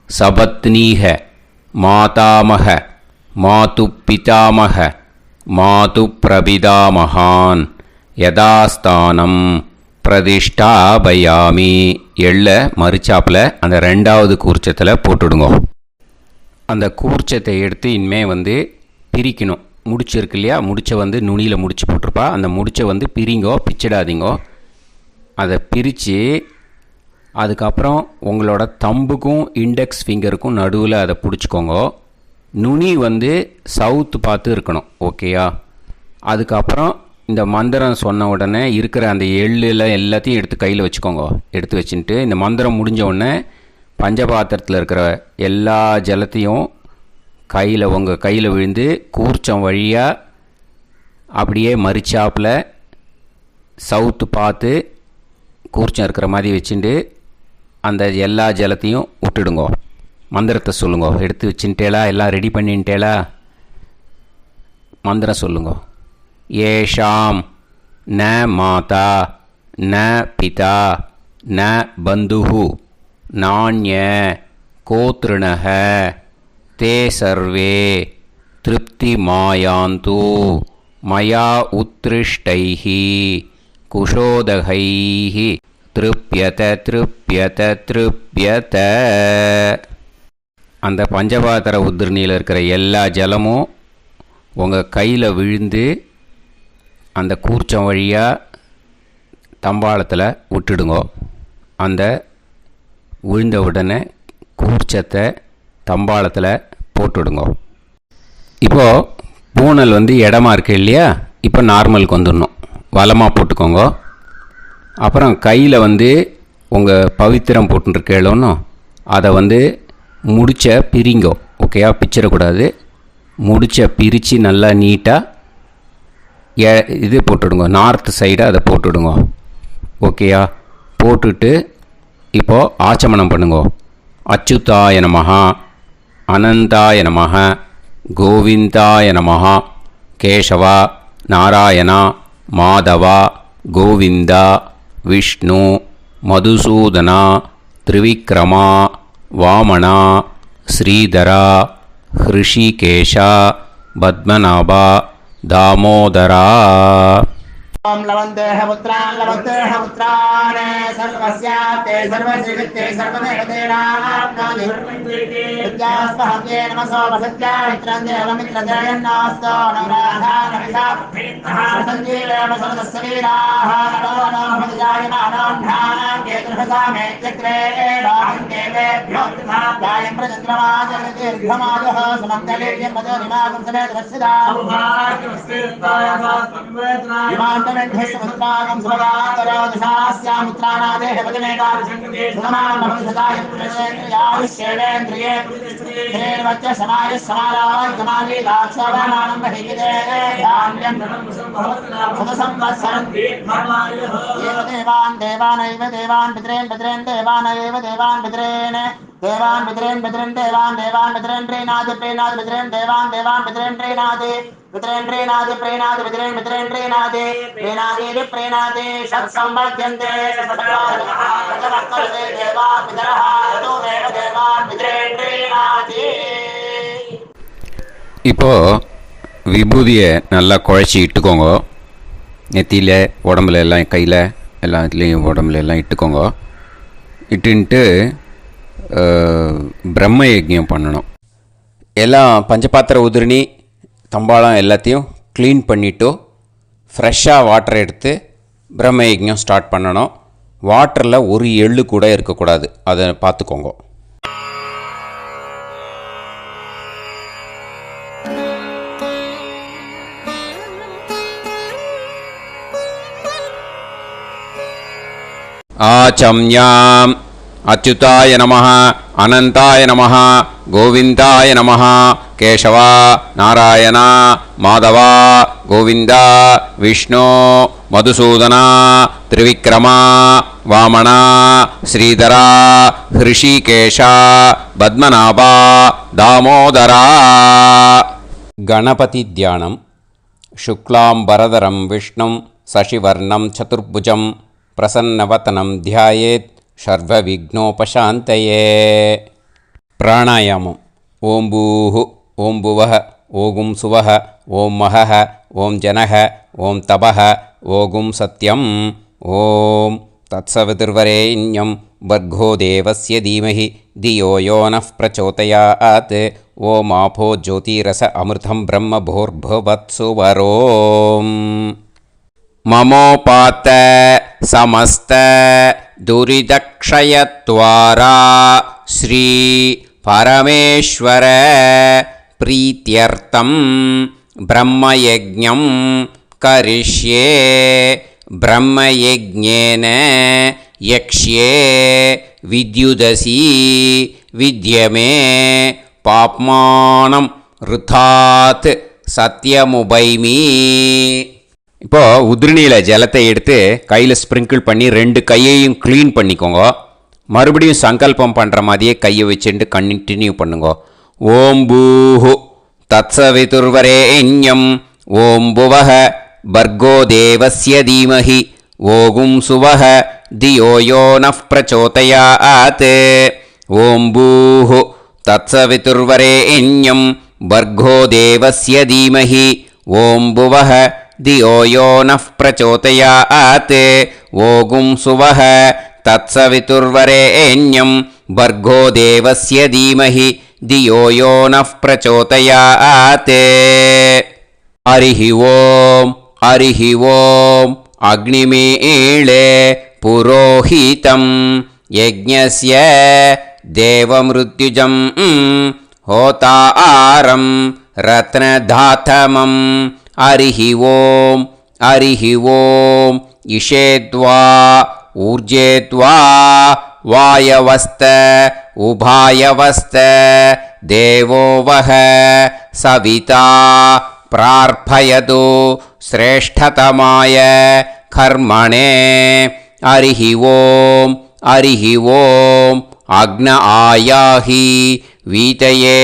[SPEAKER 1] சபத்னீஹ மாதாமக மாது பிதாமக மாது பிரபிதாமகான் யதாஸ்தானம் பிரதிஷ்டாபயாமி. எள்ள மரிச்சாப்பில் அந்த ரெண்டாவது கூர்ச்சத்தில் போட்டுடுங்க. அந்த கூர்ச்சத்தை எடுத்து இனிமே பிரிக்கணும். முடிச்சு இருக்கு இல்லையா? முடிச்சை நுனியில் முடிச்சு போட்டிருப்பா. அந்த முடிச்சை பிரிங்கோ, பிச்சிடாதீங்கோ. அதை பிரித்து அதுக்கப்புறம் உங்களோட தம்புக்கும் இண்டெக்ஸ் ஃபிங்கருக்கும் நடுவில் அதை பிடிச்சிக்கோங்க. நுனி சவுத்து பார்த்து இருக்கணும். ஓகேயா? அதுக்கப்புறம் இந்த மந்திரம் சொன்ன உடனே இருக்கிற அந்த எள்ளில் எல்லாத்தையும் எடுத்து கையில் வச்சுக்கோங்க. எடுத்து வச்சுட்டு இந்த மந்திரம் முடிஞ்ச உடனே பஞ்சபாத்திரத்தில் இருக்கிற எல்லா ஜலத்தையும் உங்கள் கையில் விழுந்து கூர்ச்சம் வழியாக அப்படியே மரிச்சாப்பில் சவுத்து பார்த்து கூர்ச்சம் இருக்கிற மாதிரி வச்சுட்டு அந்த எல்லா ஜலத்தையும் விட்டுடுங்க. மந்திரத்தை சொல்லுங்க. எடுத்து வச்சுட்டேலா? எல்லாம் ரெடி பண்ணிட்டேலா? மந்திரம் சொல்லுங்க. ஏஷாம் ந மாதா ந பிதா ந பந்துஹு நாண்ய கோத்ருணஹ தே சர்வே திருப்தி மாயாந்து மயா உத்ருஷ்டைஹி குஷோதகைஹி திருப்யத திருப்யத திருப்யத. அந்த பஞ்சபாத்திர உதிர்ணியில் இருக்கிற எல்லா ஜலமும் உங்கள் கையில் விழுந்து அந்த கூர்ச்சம் வழியாக தம்பாளத்தில் விட்டுடுங்க. அந்த விழுந்த உடனே கூர்ச்சத்தை தம்பாளத்தில் போட்டுவிடுங்க. இப்போது பூனல் இடமா இருக்கு இல்லையா, இப்போ நார்மலுக்கு வந்துடணும். வலமாக போட்டுக்கோங்க. அப்புறம் கையில் உங்கள் பவித்திரம் போட்டுருக்கேளோன்னு அதை முடிச்ச பிரிங்கோ. ஓகேயா, பிச்சிடக்கூடாது. முடிச்ச பிரித்து நல்லா நீட்டாக இது போட்டுவிடுங்க. நார்த் சைடை அதை போட்டுவிடுங்க. ஓகேயா, போட்டுட்டு இப்போது ஆச்சமனம் பண்ணுங்க. அச்சுதாய நமஹ, அனந்தாய நமஹ, கோவிந்தாய நமஹ, கேசவா, நாராயணா, மாதவா, கோவிந்தா, விஷ்ணு, மதுசூதனா, திரிவிக்ரமா, வாமனா, ஸ்ரீதரா, ஹிருஷிகேஷா, பத்மநாபா, தாமோதரா.
[SPEAKER 2] ओम लवन्तेह पुत्रान् सर्वस्याते सर्वश्रीवित्ते सर्वदेवतेनाप्नोतिर्विद्यास्पहव्ये नमसो वसत्या मित्रं देवमित्रजयन्नास्तो नवराधानविषासञ्जीवेम समदस्सवीराः नमो नमः जायमानोऽन्धानां केतुर्भसामे चक्रे देवेभ्यो गायं प्रचन्द्रमाजगदीर्घमाजः समङ्गलेयं मदोनिमागं समेत वत्सदा विमानमेघस्समुद्रागं सुभगान्तरादशास्यामुत्रानादेह वदनेकाभिसङ्गते सुमानमभिसदायुष्येवेन्द्रिये धेर्वच्च समायः समाराय समाली दाक्षावानानं बहिगिदे धान्यं सदसंवत्सरं एव देवान् पितरेन् देवानैव देवान् पितरेन् देवान् पितरेन् प्रेणादि पितरेन् देवान् पितरेन् प्रेणादि प्रेणादि षट्संवर्ध्यन्ते देवा पितरः ततोमेव देवान् पितरेन् प्रेणादि.
[SPEAKER 1] இப்போ விபூதியை நல்லா குழச்சி இட்டுக்கோங்க. நெத்தியில், உடம்புல எல்லாம், கையில் எல்லாத்துலேயும் உடம்புல எல்லாம் இட்டுக்கோங்க. இட்டுன்ட்டு பிரம்ம யஜ்ஞம் பண்ணணும். எல்லாம் பஞ்சபாத்திர உதிரணி தம்பாளம் எல்லாத்தையும் க்ளீன் பண்ணிவிட்டு ஃப்ரெஷ்ஷாக வாட்டர் எடுத்து பிரம்ம யஜ்ஞம் ஸ்டார்ட் பண்ணணும். வாட்டரில் ஒரு எள்ளு கூட இருக்கக்கூடாது, அதை பார்த்துக்கோங்க. ஆச்சம்யாம் அச்சுதாய நமஹ, அனந்தாய நமஹ, கோவிந்தாய நமஹ, கேசவா, நாராயணா, மாதவா, கோவிந்தா, விஷ்ணு, மதுசூதனா, திரிவிக்ரமா, வாமனா, ஸ்ரீதரா, ஹிருஷிகேஷா, பத்மநாபா, தாமோதரா. கணபதி தியானம். சுக்லாம்பரதரம் விஷ்ணும் சசிவர்ணம் சதுர்புஜம் பிரசன்னவதனம் தியாயேத் சர்வவிக்னோபசாந்தயே. பிராணாயாமம். ஓம் பூஹு, ஓம் புவஹ, ஓகும் சுவஹ, ஓம் மஹஹ, ஓம் ஜனஹ, ஓம் தபஹ, ஓகும் சத்யம். ஓம் தத்சவிதுர்வரேண்யம் வர்கோ தேவஸ்ய தீமஹி தியோ யோ நः பிரச்சோதயாத். ஓம் ஆபோ ஜோதிரஸ அமிர்தம் பிரம்ம பூர்புவத்சு வரோம். மமோபாத்த சமஸ்த துரிதக்ஷயத்வாரா ஸ்ரீ பரமேஸ்வர பிரீத்யர்த்தம் பிரம்மயஜ்ஞம் கரிஷ்யே. பிரம்மயஜ்ஞேன யக்ஷ்யே வித்யுதசி வித்யமே பாப்மானம் ருதாத் சத்யமுபைமி. இப்போது உதிரணியில் ஜலத்தை எடுத்து கையில் ஸ்ப்ரிங்கிள் பண்ணி 2 கையையும் க்ளீன் பண்ணிக்கோங்க. மறுபடியும் சங்கல்பம் பண்ணுற மாதிரியே கையை வச்சுட்டு கண்டினியூ பண்ணுங்க. ஓம் பூஹு தத்சவிதுர்வரேண்யம் ஓம் புவஹ பர்கோ தேவஸ்ய தீமஹி ஓகும் சுவஹ தியோ யோ நः பிரச்சோதயாத். ஓம் பூஹு தத்சவிதுர்வரேண்யம் பர்கோ தேவஸ்ய தீமஹி ஓம் புவஹ தியோ யோ நः பிரச்சோதயாத். ஓகும் சுவஹ தத்சவிதுர்வரேண்யம் பர்கோ தேவஸ்ய தீமஹி தியோ யோ நः பிரச்சோதயாத். हरिः ओम् हरिः ओम् अग्निमीळे पुरोहितं यज्ञस्य देवमृत्युजं होतारं रत्नधातमं हरिः ओम् इषेद्वा ऊर्जेद्वा वायवस्त उभायवस्त देवो वः सविता प्रार्थयतु श्रेष्ठतमाय कर्मणे हरिः ओम् अग्न आयाहि वीतये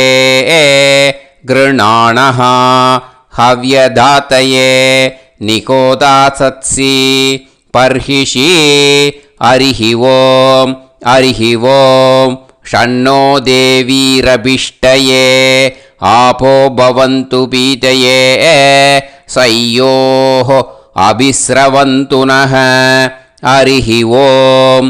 [SPEAKER 1] गृणाणः हव्यदातये निकोदासत्सि पर्हिषि हरिः ओम् षण्णो देवीरभिष्टये आपो भवन्तु पीतये सय्योः अभिस्रवन्तु नः हरिः ओम्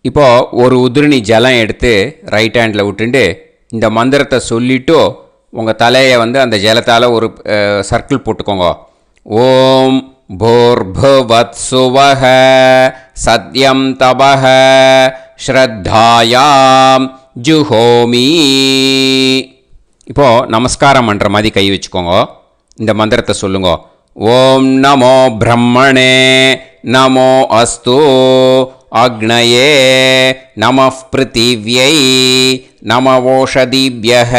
[SPEAKER 1] இப்போ ஒரு உதிரணி ஜலம் எடுத்து ரைட் ஹேண்டில் விட்டுண்டு இந்த மந்திரத்தை சொல்லிவிட்டு உங்கள் தலையை அந்த ஜலத்தால் ஒரு சர்க்கிள் போட்டுக்கோங்க. ஓம் भूर्भुवत्सुवः सत्यं तपः ஸ்ரத்தாயாம் ஜுஹோமி. இப்போது நமஸ்காரம் பண்ணுற மாதிரி கை வச்சுக்கோங்க. இந்த மந்திரத்தை சொல்லுங்க. ஓம் நமோ பிரம்மணே நமோ அஸ்து அக்னயே நமः பிருத்திவ்யை நமவோஷதிभ्यः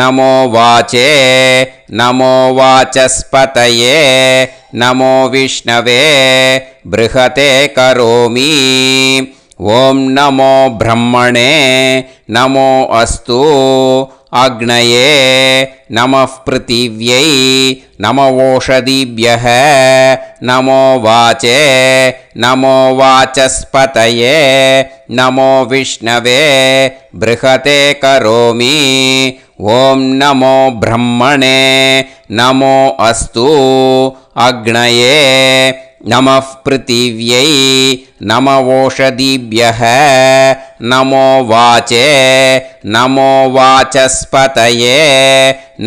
[SPEAKER 1] நமோ வாச்சே நமோ வாசஸ்பதயே நமோ விஷ்ணவே ப்ருஹதே கரோமி. ஓம் நமோ பிரம்மணே நமோ அஸ்து அக்னயே நமः பிருத்திவ்யை நமவோஷதிभ्यः நமோ வாச்சே நமோ வாசஸ்பதயே நமோ விஷ்ணவே ப்ருஹதே கரோமி. ஓம் நமோ பிரம்மணே நமோ அஸ்து அக்னயே நமः பிருத்திவ்யை நமவோஷதிभ्यः நமோ வாச்சே நமோ வாசஸ்பதயே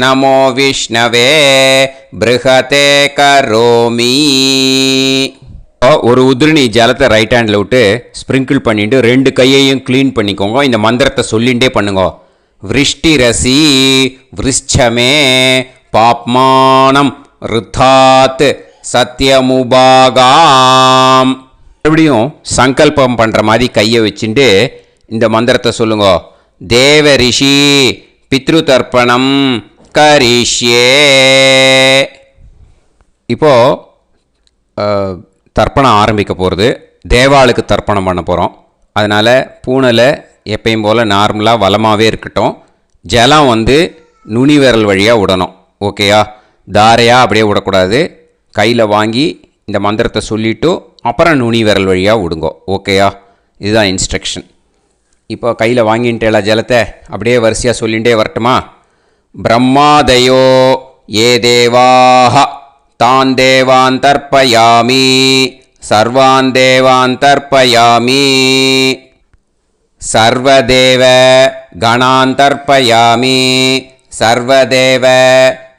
[SPEAKER 1] நமோ விஷ்ணவே ப்ருஹதே கரோமி. ஒரு உதிரணி ஜலத்தை ரைட் ஹேண்டில் விட்டு ஸ்ப்ரிங்கிள் பண்ணிட்டு ரெண்டு கையையும் க்ளீன் பண்ணிக்கோங்க. இந்த மந்திரத்தை சொல்லிகிட்டே பண்ணுங்க. விருஷ்டிரசி விருஷ்சமே பாப்மானம் ருத்தாத் சத்யமுபாகாம். மறுபடியும் சங்கல்பம் பண்ணுற மாதிரி கையை வச்சுட்டு இந்த மந்திரத்தை சொல்லுங்க. தேவ ரிஷி பித்ரு தர்ப்பணம் கரிஷ்யே. இப்போது தர்ப்பணம் ஆரம்பிக்க போகிறது. தேவாளுக்கு தர்ப்பணம் பண்ண போகிறோம். அதனால் பூனலை எப்பயும் போல் நார்மலாக வளமாகவே இருக்கட்டும். ஜலம் நுனி விரல் வழியாக விடணும். ஓகேயா? தாரையாக அப்படியே விடக்கூடாது. கையில் வாங்கி இந்த மந்திரத்தை சொல்லிவிட்டு அப்புறம் நுனி விரல் வழியாக விடுங்கோ. ஓகேயா? இதுதான் இன்ஸ்ட்ரக்ஷன். இப்போ கையில் வாங்கிட்டேல ஜலத்தை அப்படியே வரிசையாக சொல்லிகிட்டே வரட்டுமா? பிரம்மாதயோ ஏ தேவாஹ தான் தேவான் தர்ப்பயாமி சர்வான் தேவான் தர்ப்பயாமி சர்வதேவ கணான் தர்ப்பயாமி சர்வதேவ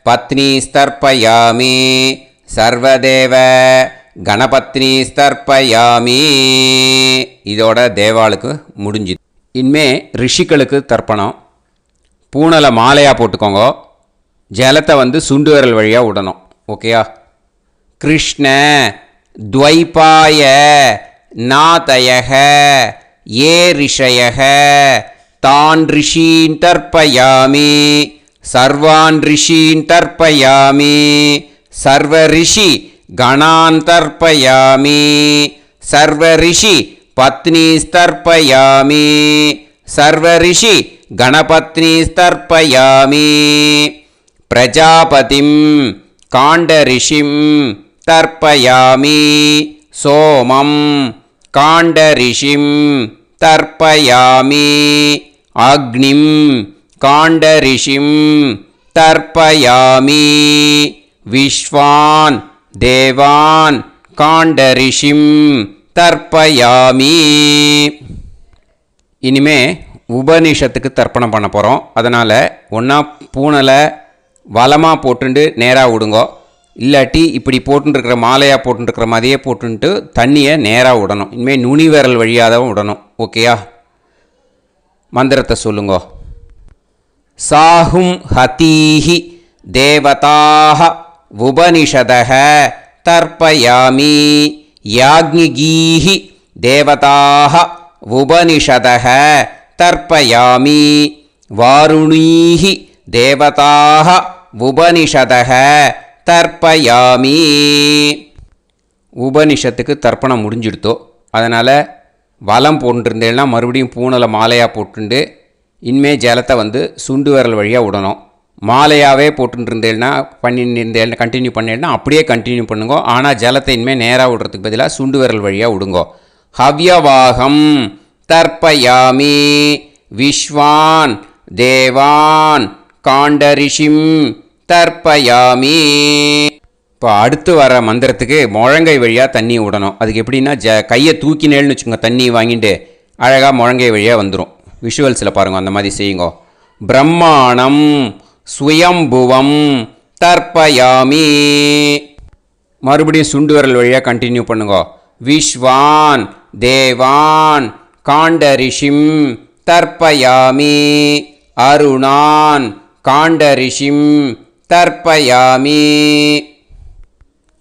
[SPEAKER 1] பத்னீஸ்தர்ப்பயாமி சர்வதேவ கணபத்னீஸ்தர்ப்பயாமி. இதோட தேவாளுக்கு முடிஞ்சுது. இனிமே ரிஷிகளுக்கு தர்ப்பணம். பூனலை மாலையாக போட்டுக்கோங்க. ஜலத்தை சுண்டு விரல் வழியாக விடணும். ஓகேயா? கிருஷ்ண துவைபாய நாதயக ஏ ரிஷயக தான் ரிஷீன் தர்ப்பயாமி சர்வான் ரிஷீன் தர்ப்பயாமி சர்வ ரிஷி கணான் தர்ப்பயாமி சர்வ ரிஷி பத்னீஸ்தர்ப்பயாமி சர்வ ரிஷி கணபத்னீஸ்தர்ப்பயாமி பிரஜாபதிம் காண்டரிஷிம் தர்ப்பயாமி சோமம் காண்டரிஷிம் தர்ப்பயாமி அக்னிம் காண்டரிஷிம் தர்ப்பயாமி விஸ்வான் தேவான் காண்டரிஷிம் தர்ப்பயாமி. இனிமே உபனிஷத்துக்கு தர்ப்பணம் பண்ண போகிறோம். அதனால் ஒன்றா பூனலை வலமாக போட்டுண்டு நேராக விடுங்கோ, இல்லாட்டி இப்படி போட்டுருக்கிற மாலையாக போட்டுருக்கிற மாதிரியே போட்டுன்ட்டு தண்ணியை நேராக விடணும். இனிமேல் நுனி விரல் வழியாக தான் விடணும். ஓகேயா? மந்திரத்தை சொல்லுங்கோ. சாஹும் ஹதீஹி தேவதாக உபனிஷதக தர்ப்பயாமி யாக்ஞிகீஹி தேவதாக உபனிஷதக தர்ப்பயாமி வாருணீஹி தேவதாக உபனிஷதக தர்ப்பயாமி. உபனிஷத்துக்கு தர்ப்பணம் முடிஞ்சிடுத்தோ, அதனால் வலம் போட்டுருந்தேன்னா மறுபடியும் பூனலை மாலையாக போட்டுண்டு இனிமே ஜலத்தை சுண்டு விரல் வழியாக விடணும். மாலையாகவே போட்டுருந்தேன்னா பண்ணியிருந்தேன் கண்டினியூ பண்ணேன்னா அப்படியே கண்டினியூ பண்ணுங்க. ஆனால் ஜலத்தை இனிமேல் நேராக விடுறதுக்கு பதிலாக சுண்டு விரல் வழியாக விடுங்கோ. ஹவ்யவாகம் தர்ப்பயாமி விஸ்வான் தேவான் காண்டரிஷிம் தர்ப்பயாமி. இப்போ அடுத்து வர மந்திரத்துக்கு முழங்கை வழியாக தண்ணி விடணும். அதுக்கு எப்படின்னா கையை தூக்கினேன்னு வச்சுக்கோங்க, தண்ணி வாங்கிட்டு அழகாக முழங்கை வழியாக வந்துடும். விஷுவல்ஸில் பாருங்கள், அந்த மாதிரி செய்யுங்க. பிரம்மாணம் சுயம்புவம் தர்ப்பயாமி. மறுபடியும் சுண்டு விரல் வழியாக கண்டினியூ பண்ணுங்க. விஸ்வான் தேவான் காண்டரிஷிம் தர்ப்பயாமி அருணான் காண்டரிஷிம் தர்ப்பயாமி.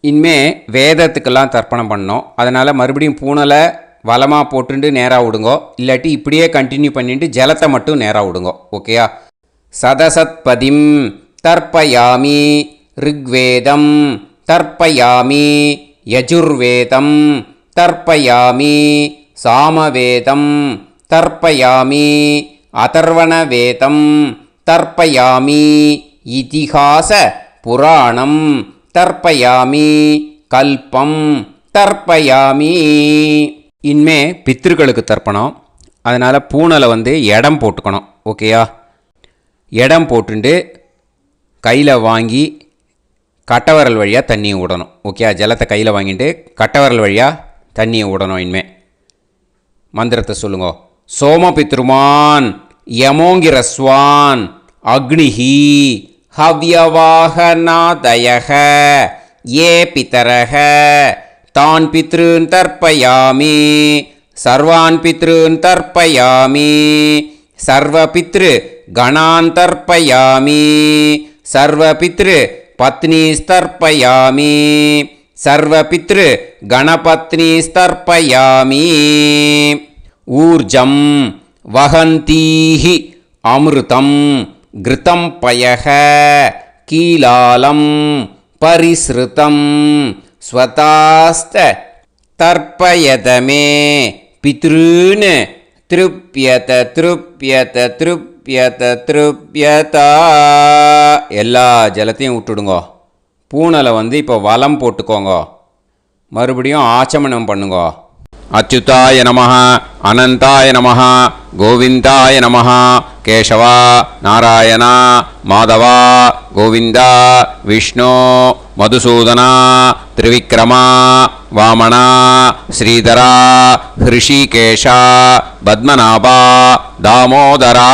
[SPEAKER 1] இனிமே வேதத்துக்கெல்லாம் தர்ப்பணம் பண்ணோம். அதனால் மறுபடியும் பூனலை வலமாக போட்டுட்டு நேராக விடுங்கோ, இல்லாட்டி இப்படியே கண்டினியூ பண்ணிட்டு ஜலத்தை மட்டும் நேராக விடுங்கோ. ஓகேயா? சதசத்பதிம் தர்ப்பயாமி ரிக்வேதம் தர்ப்பயாமி யஜுர்வேதம் தர்ப்பயாமி சாமவேதம் தர்ப்பயாமி அதர்வணவேதம் தர்ப்பயாமி இதிஹாச புராணம் தர்ப்பயாமி கல்பம் தர்ப்பயாமி. இனிமே பித்ருக்களுக்கு தர்ப்பணம். அதனால் பூனலை இடம் போட்டுக்கணும். ஓகேயா? இடம் போட்டுண்டு கையில் வாங்கி கட்டவரல் வழியாக தண்ணியை விடணும். ஓகேயா? ஜலத்தை கையில் வாங்கிட்டு கட்டவரல் வழியாக தண்ணியை விடணும். இனிமே மந்திரத்தை சொல்லுங்க. சோமபித்ருமான் யமோங்கிரஸ்வான் அக்னிஹி ஹவ்யவாகநாதயக ஏ பிதரக தான் பித்ருன் தர்ப்பயாமி சர்வான் பித்ருன் தர்ப்பயாமி சர்வபித்ரு கணான் தர்ப்பயாமி சர்வபித்ரு பத்னிஸ்தர்ப்பயாமி சர்வபித்ரு கணபத்னிஸ்தர்ப்பயாமி. ஊர்ஜம் வஹந்தீஹி அமிர்தம் கிருதம் பயக கீலாலம் பரிஸ்ருதம் ஸ்வதாஸ்த தர்ப்பயதமே பித்ருன் திருப்யத திருப்யத திருப்யத திருப்யதா. எல்லா ஜலத்தையும் விட்டுடுங்கோ. பூனலை இப்போ வலம் போட்டுக்கோங்க. மறுபடியும் ஆச்சமனம் பண்ணுங்கோ. அச்சுதாய நமஹ அனந்தாய நமஹ கோவிந்தாய நமஹ கேசவா நாராயணா மாதவா கோவிந்தா விஷ்ணு மதுசூதனா திரிவிக்ரமா வாமனா ஸ்ரீதரா ஹிருஷிகேஷா பத்மநாபா தாமோதரா.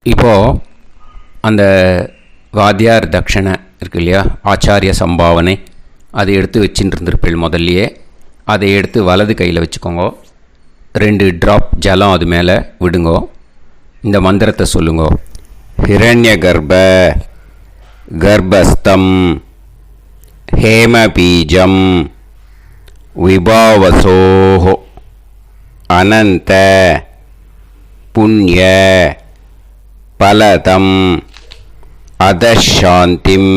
[SPEAKER 1] இப்போ அந்த வாத்தியார் தட்சணை இருக்கு இல்லையா, ஆச்சாரிய சம்பாவனை, அதை எடுத்து வச்சுட்டு இருந்திருப்பேன் முதல்லையே. அதை எடுத்து வலது கையில் வச்சுக்கோங்க. 2 ட்ராப் ஜலம் அது மேலே விடுங்கோ. இந்த மந்திரத்தை சொல்லுங்கோ. ஹிரண்ய கர்ப்ப கர்ப்பஸ்தம் ஹேமபீஜம் விபாவசோஹோ அனந்த புண்ணிய பலதம் அதசாந்திம்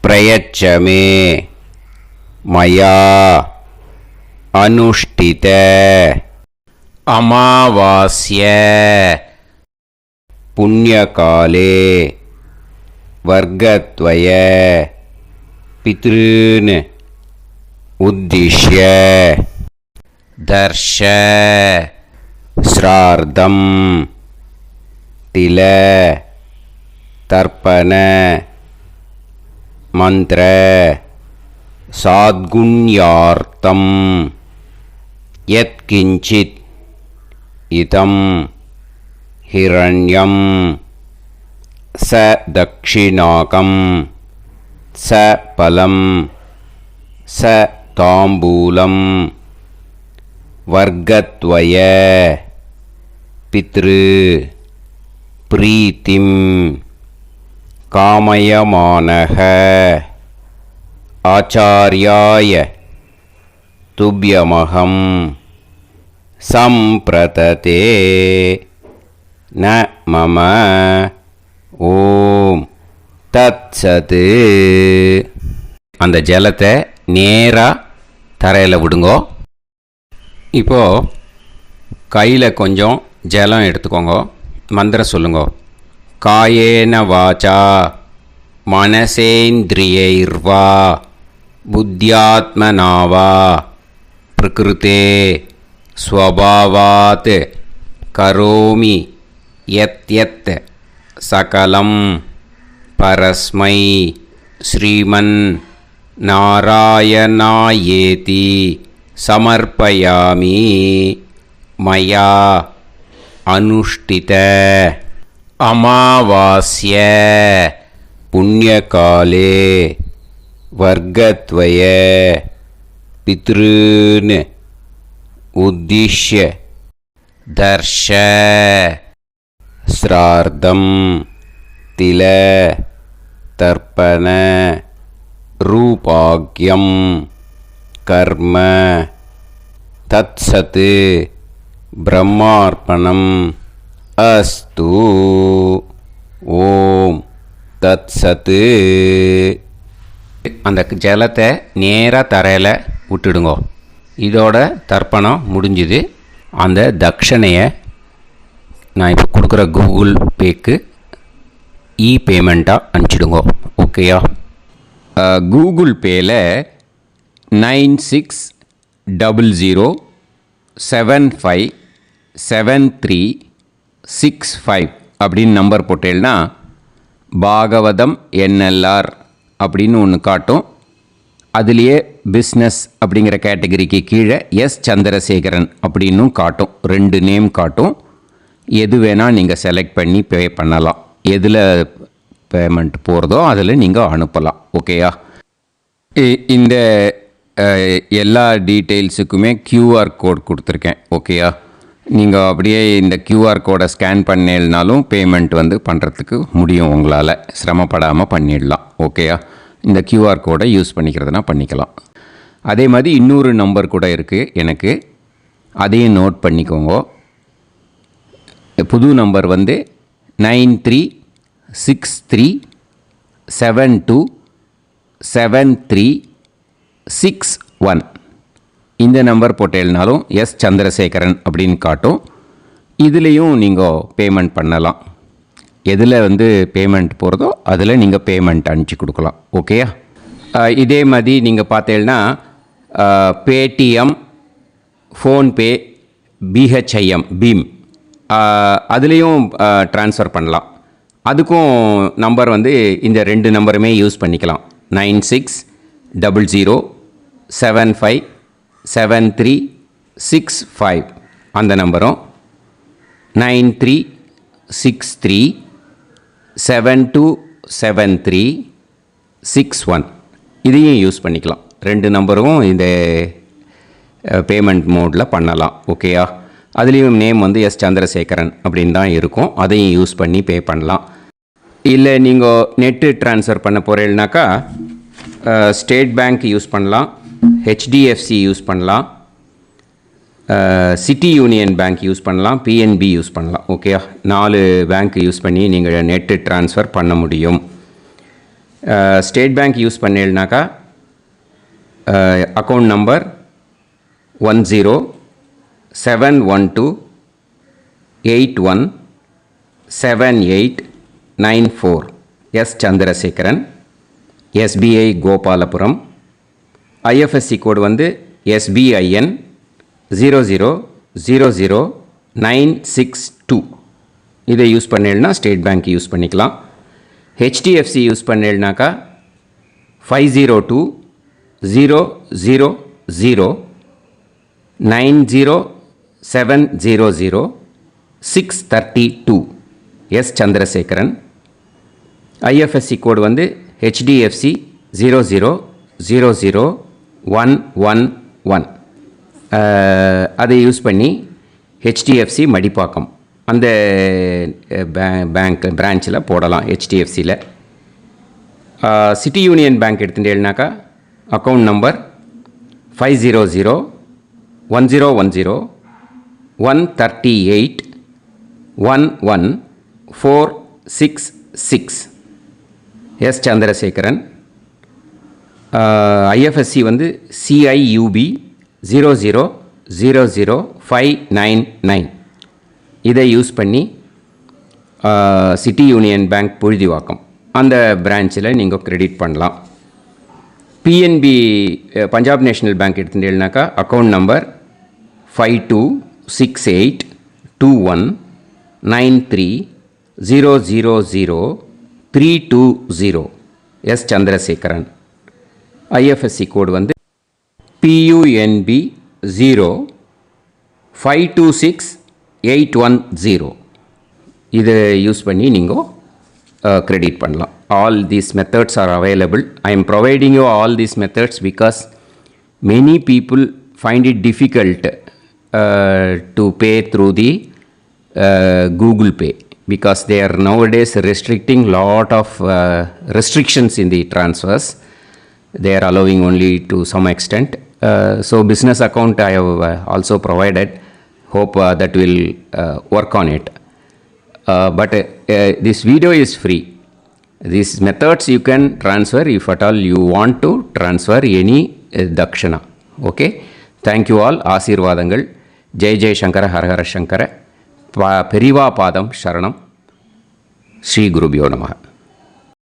[SPEAKER 1] பிரயச்சமே மயா அனுஷ்டித அமாவாஸ்ய புண்ணியகாலே வர்க்கத்வய பித்ருன் உத்திஷ்ய தர்ஷ ஸ்ரார்த்தம் தில தர்ப்பண மந்திர சாத்குண்யார்த்தம் யத்கிஞ்சித் இதம் हिरण्यं स दक्षिणाकं स फलं स ताम्बूलं वर्गत्वय पितृ प्रीतिं कामयमानः आचार्याय तुभ्यमहं सम्प्रतते न मम ஓம் தத்சத். அந்த ஜலத்தை நேராக தரையில் விடுங்கோ. இப்போது கையில் கொஞ்சம் ஜலம் எடுத்துக்கோங்க. மந்திரம் சொல்லுங்க. காயேன வாச்சா மனசேந்திரியைர்வா புத்தியாத்மனாவா பிரகிருதே ஸ்வபாவாத் கரோமி யத் யத் சகலம் பரஸ்மை ஸ்ரீமன் நாராயணாயேதி சமர்ப்பயாமி மயா அனுஷ்டித அமாவாஸ்ய புண்ணியகாலே வர்கத்வய பித்ருன் உத்திஷ்ய தர்ஷ ஸ்ரார்த்தம் தில தர்ப்பண ரூபாக்யம் கர்ம தத்சத் பிரம்மார்ப்பணம் அஸ்து. ஓம் தத்சத். அந்த ஜலத்தை நேராக தரையில் விட்டுடுங்கோ. இதோட தர்ப்பணம் முடிஞ்சுது. அந்த தட்சணையை நான் இப்போ கொடுக்குற கூகுள் பேக்கு பேமெண்ட்டாக அனுப்பிச்சிடுங்கோ. ஓகேயா? கூகுள் பேயில் 9600757365 அப்படின்னு நம்பர் போட்டேன்னா பாகவதம் NLR அப்படின்னு ஒன்று காட்டும். அதுலேயே பிஸ்னஸ் அப்படிங்கிற கேட்டகரிக்கு கீழே எஸ் சந்திரசேகரன் அப்படின்னும் காட்டும். 2 நேம் காட்டும். எது வேணால் நீங்கள் செலக்ட் பண்ணி பே பண்ணலாம். எதில் பேமெண்ட் போகிறதோ அதில் நீங்கள் அனுப்பலாம். ஓகேயா? இந்த எல்லா டீட்டெயில்ஸுக்குமே QR கோட் கொடுத்துருக்கேன். ஓகேயா? நீங்கள் அப்படியே இந்த QR கோடை ஸ்கேன் பண்ணேன்னாலும் பேமெண்ட் பண்ணுறதுக்கு முடியும். உங்களால் சிரமப்படாமல் பண்ணிடலாம். ஓகேயா? இந்த QR கோடை யூஸ் பண்ணிக்கிறதுனா பண்ணிக்கலாம். அதே மாதிரி இன்னொரு நம்பர் கூட இருக்குது எனக்கு. அதையும் நோட் பண்ணிக்கோங்க. புது நம்பர் 9363727361. இந்த நம்பர் போட்டேல்னாலும் எஸ் சந்திரசேகரன் அப்படின்னு காட்டும். இதுலேயும் நீங்கள் பேமெண்ட் பண்ணலாம். எதில் பேமெண்ட் போகிறதோ அதில் நீங்கள் பேமெண்ட் அனுப்பிச்சி கொடுக்கலாம். ஓகேயா? இதே மாதிரி நீங்கள் பார்த்தேன்னா பேடிஎம், ஃபோன்பே, பிஹெச்ஐஎம் பீம் அதுலேயும் ட்ரான்ஸ்ஃபர் பண்ணலாம். அதுக்கும் நம்பர் இந்த 2 நம்பருமே யூஸ் பண்ணிக்கலாம். 9600757365 அந்த நம்பரும் 9363727361 இதையும் யூஸ் பண்ணிக்கலாம். 2 நம்பரும் இந்த பேமெண்ட் மோடில் பண்ணலாம். ஓகேயா? அதுலேயும் நேம் எஸ் சந்திரசேகரன் அப்படின்னு தான் இருக்கும். அதையும் யூஸ் பண்ணி பே பண்ணலாம். இல்லை நீங்கள் நெட்டு ட்ரான்ஸ்ஃபர் பண்ண போகிறீங்கனாக்கா ஸ்டேட் பேங்க் யூஸ் பண்ணலாம், HDFC யூஸ் பண்ணலாம், சிட்டி யூனியன் பேங்க் யூஸ் பண்ணலாம், PNB யூஸ் பண்ணலாம். ஓகேயா? 4 பேங்க் யூஸ் பண்ணி நீங்கள் நெட்டு ட்ரான்ஸ்ஃபர் பண்ண முடியும். ஸ்டேட் பேங்க் யூஸ் பண்ணீங்கனாக்கா account number 1071281789 S Chandrasekaran, SBI Gopalapuram. IFSC code SBIN 0000962. இதை யூஸ் பண்ணேன்னா ஸ்டேட் பேங்க் யூஸ் பண்ணிக்கலாம். HDFC யூஸ் பண்ணேன்னாக்கா 5020090700 632 எஸ் சந்திரசேகரன். ஐஎஃப்எஸ்சி கோடு வந்து HDFC 0000111. அதை யூஸ் பண்ணி HDFC மடிப்பாக்கம் அந்த பேங்க் பிரான்ச்சில் போடலாம். HDFCயில் சிட்டி யூனியன் பேங்க் எடுத்துட்டேன்னாக்கா account number 5001010381146 S Chandrasekaran. IFSC வந்து CIUB 0000599. இதை யூஸ் பண்ணி சிட்டி யூனியன் பேங்க் புழுதிவாக்கம் அந்த பிரான்ச்சில் நீங்கள் கிரெடிட் பண்ணலாம். PNB பஞ்சாப் நேஷ்னல் பேங்க் எடுத்துட்டேன்னாக்கா account number 52682193000320 S Chandrasekaran. IFSC code வந்து PUNB 0526810. இதை யூஸ் பண்ணி நீங்கள் கிரெடிட் பண்ணலாம். All these methods are available. I am providing you all these methods because many people find it difficult to pay through the Google Pay because they are nowadays restricting lot of restrictions in the transfers. They are allowing only to some extent. So business account I have also provided. Hope that will work on it. But this video is free. These methods you can transfer if at all you want to transfer any dakshana. Okay. Thank you all. ஆசீர்வாதங்கள். ஜெய் ஜெய் சங்கர ஹரஹர சங்கர. பெரிவா பாதம் சரணம். ஸ்ரீ குருபியோ நமஹ.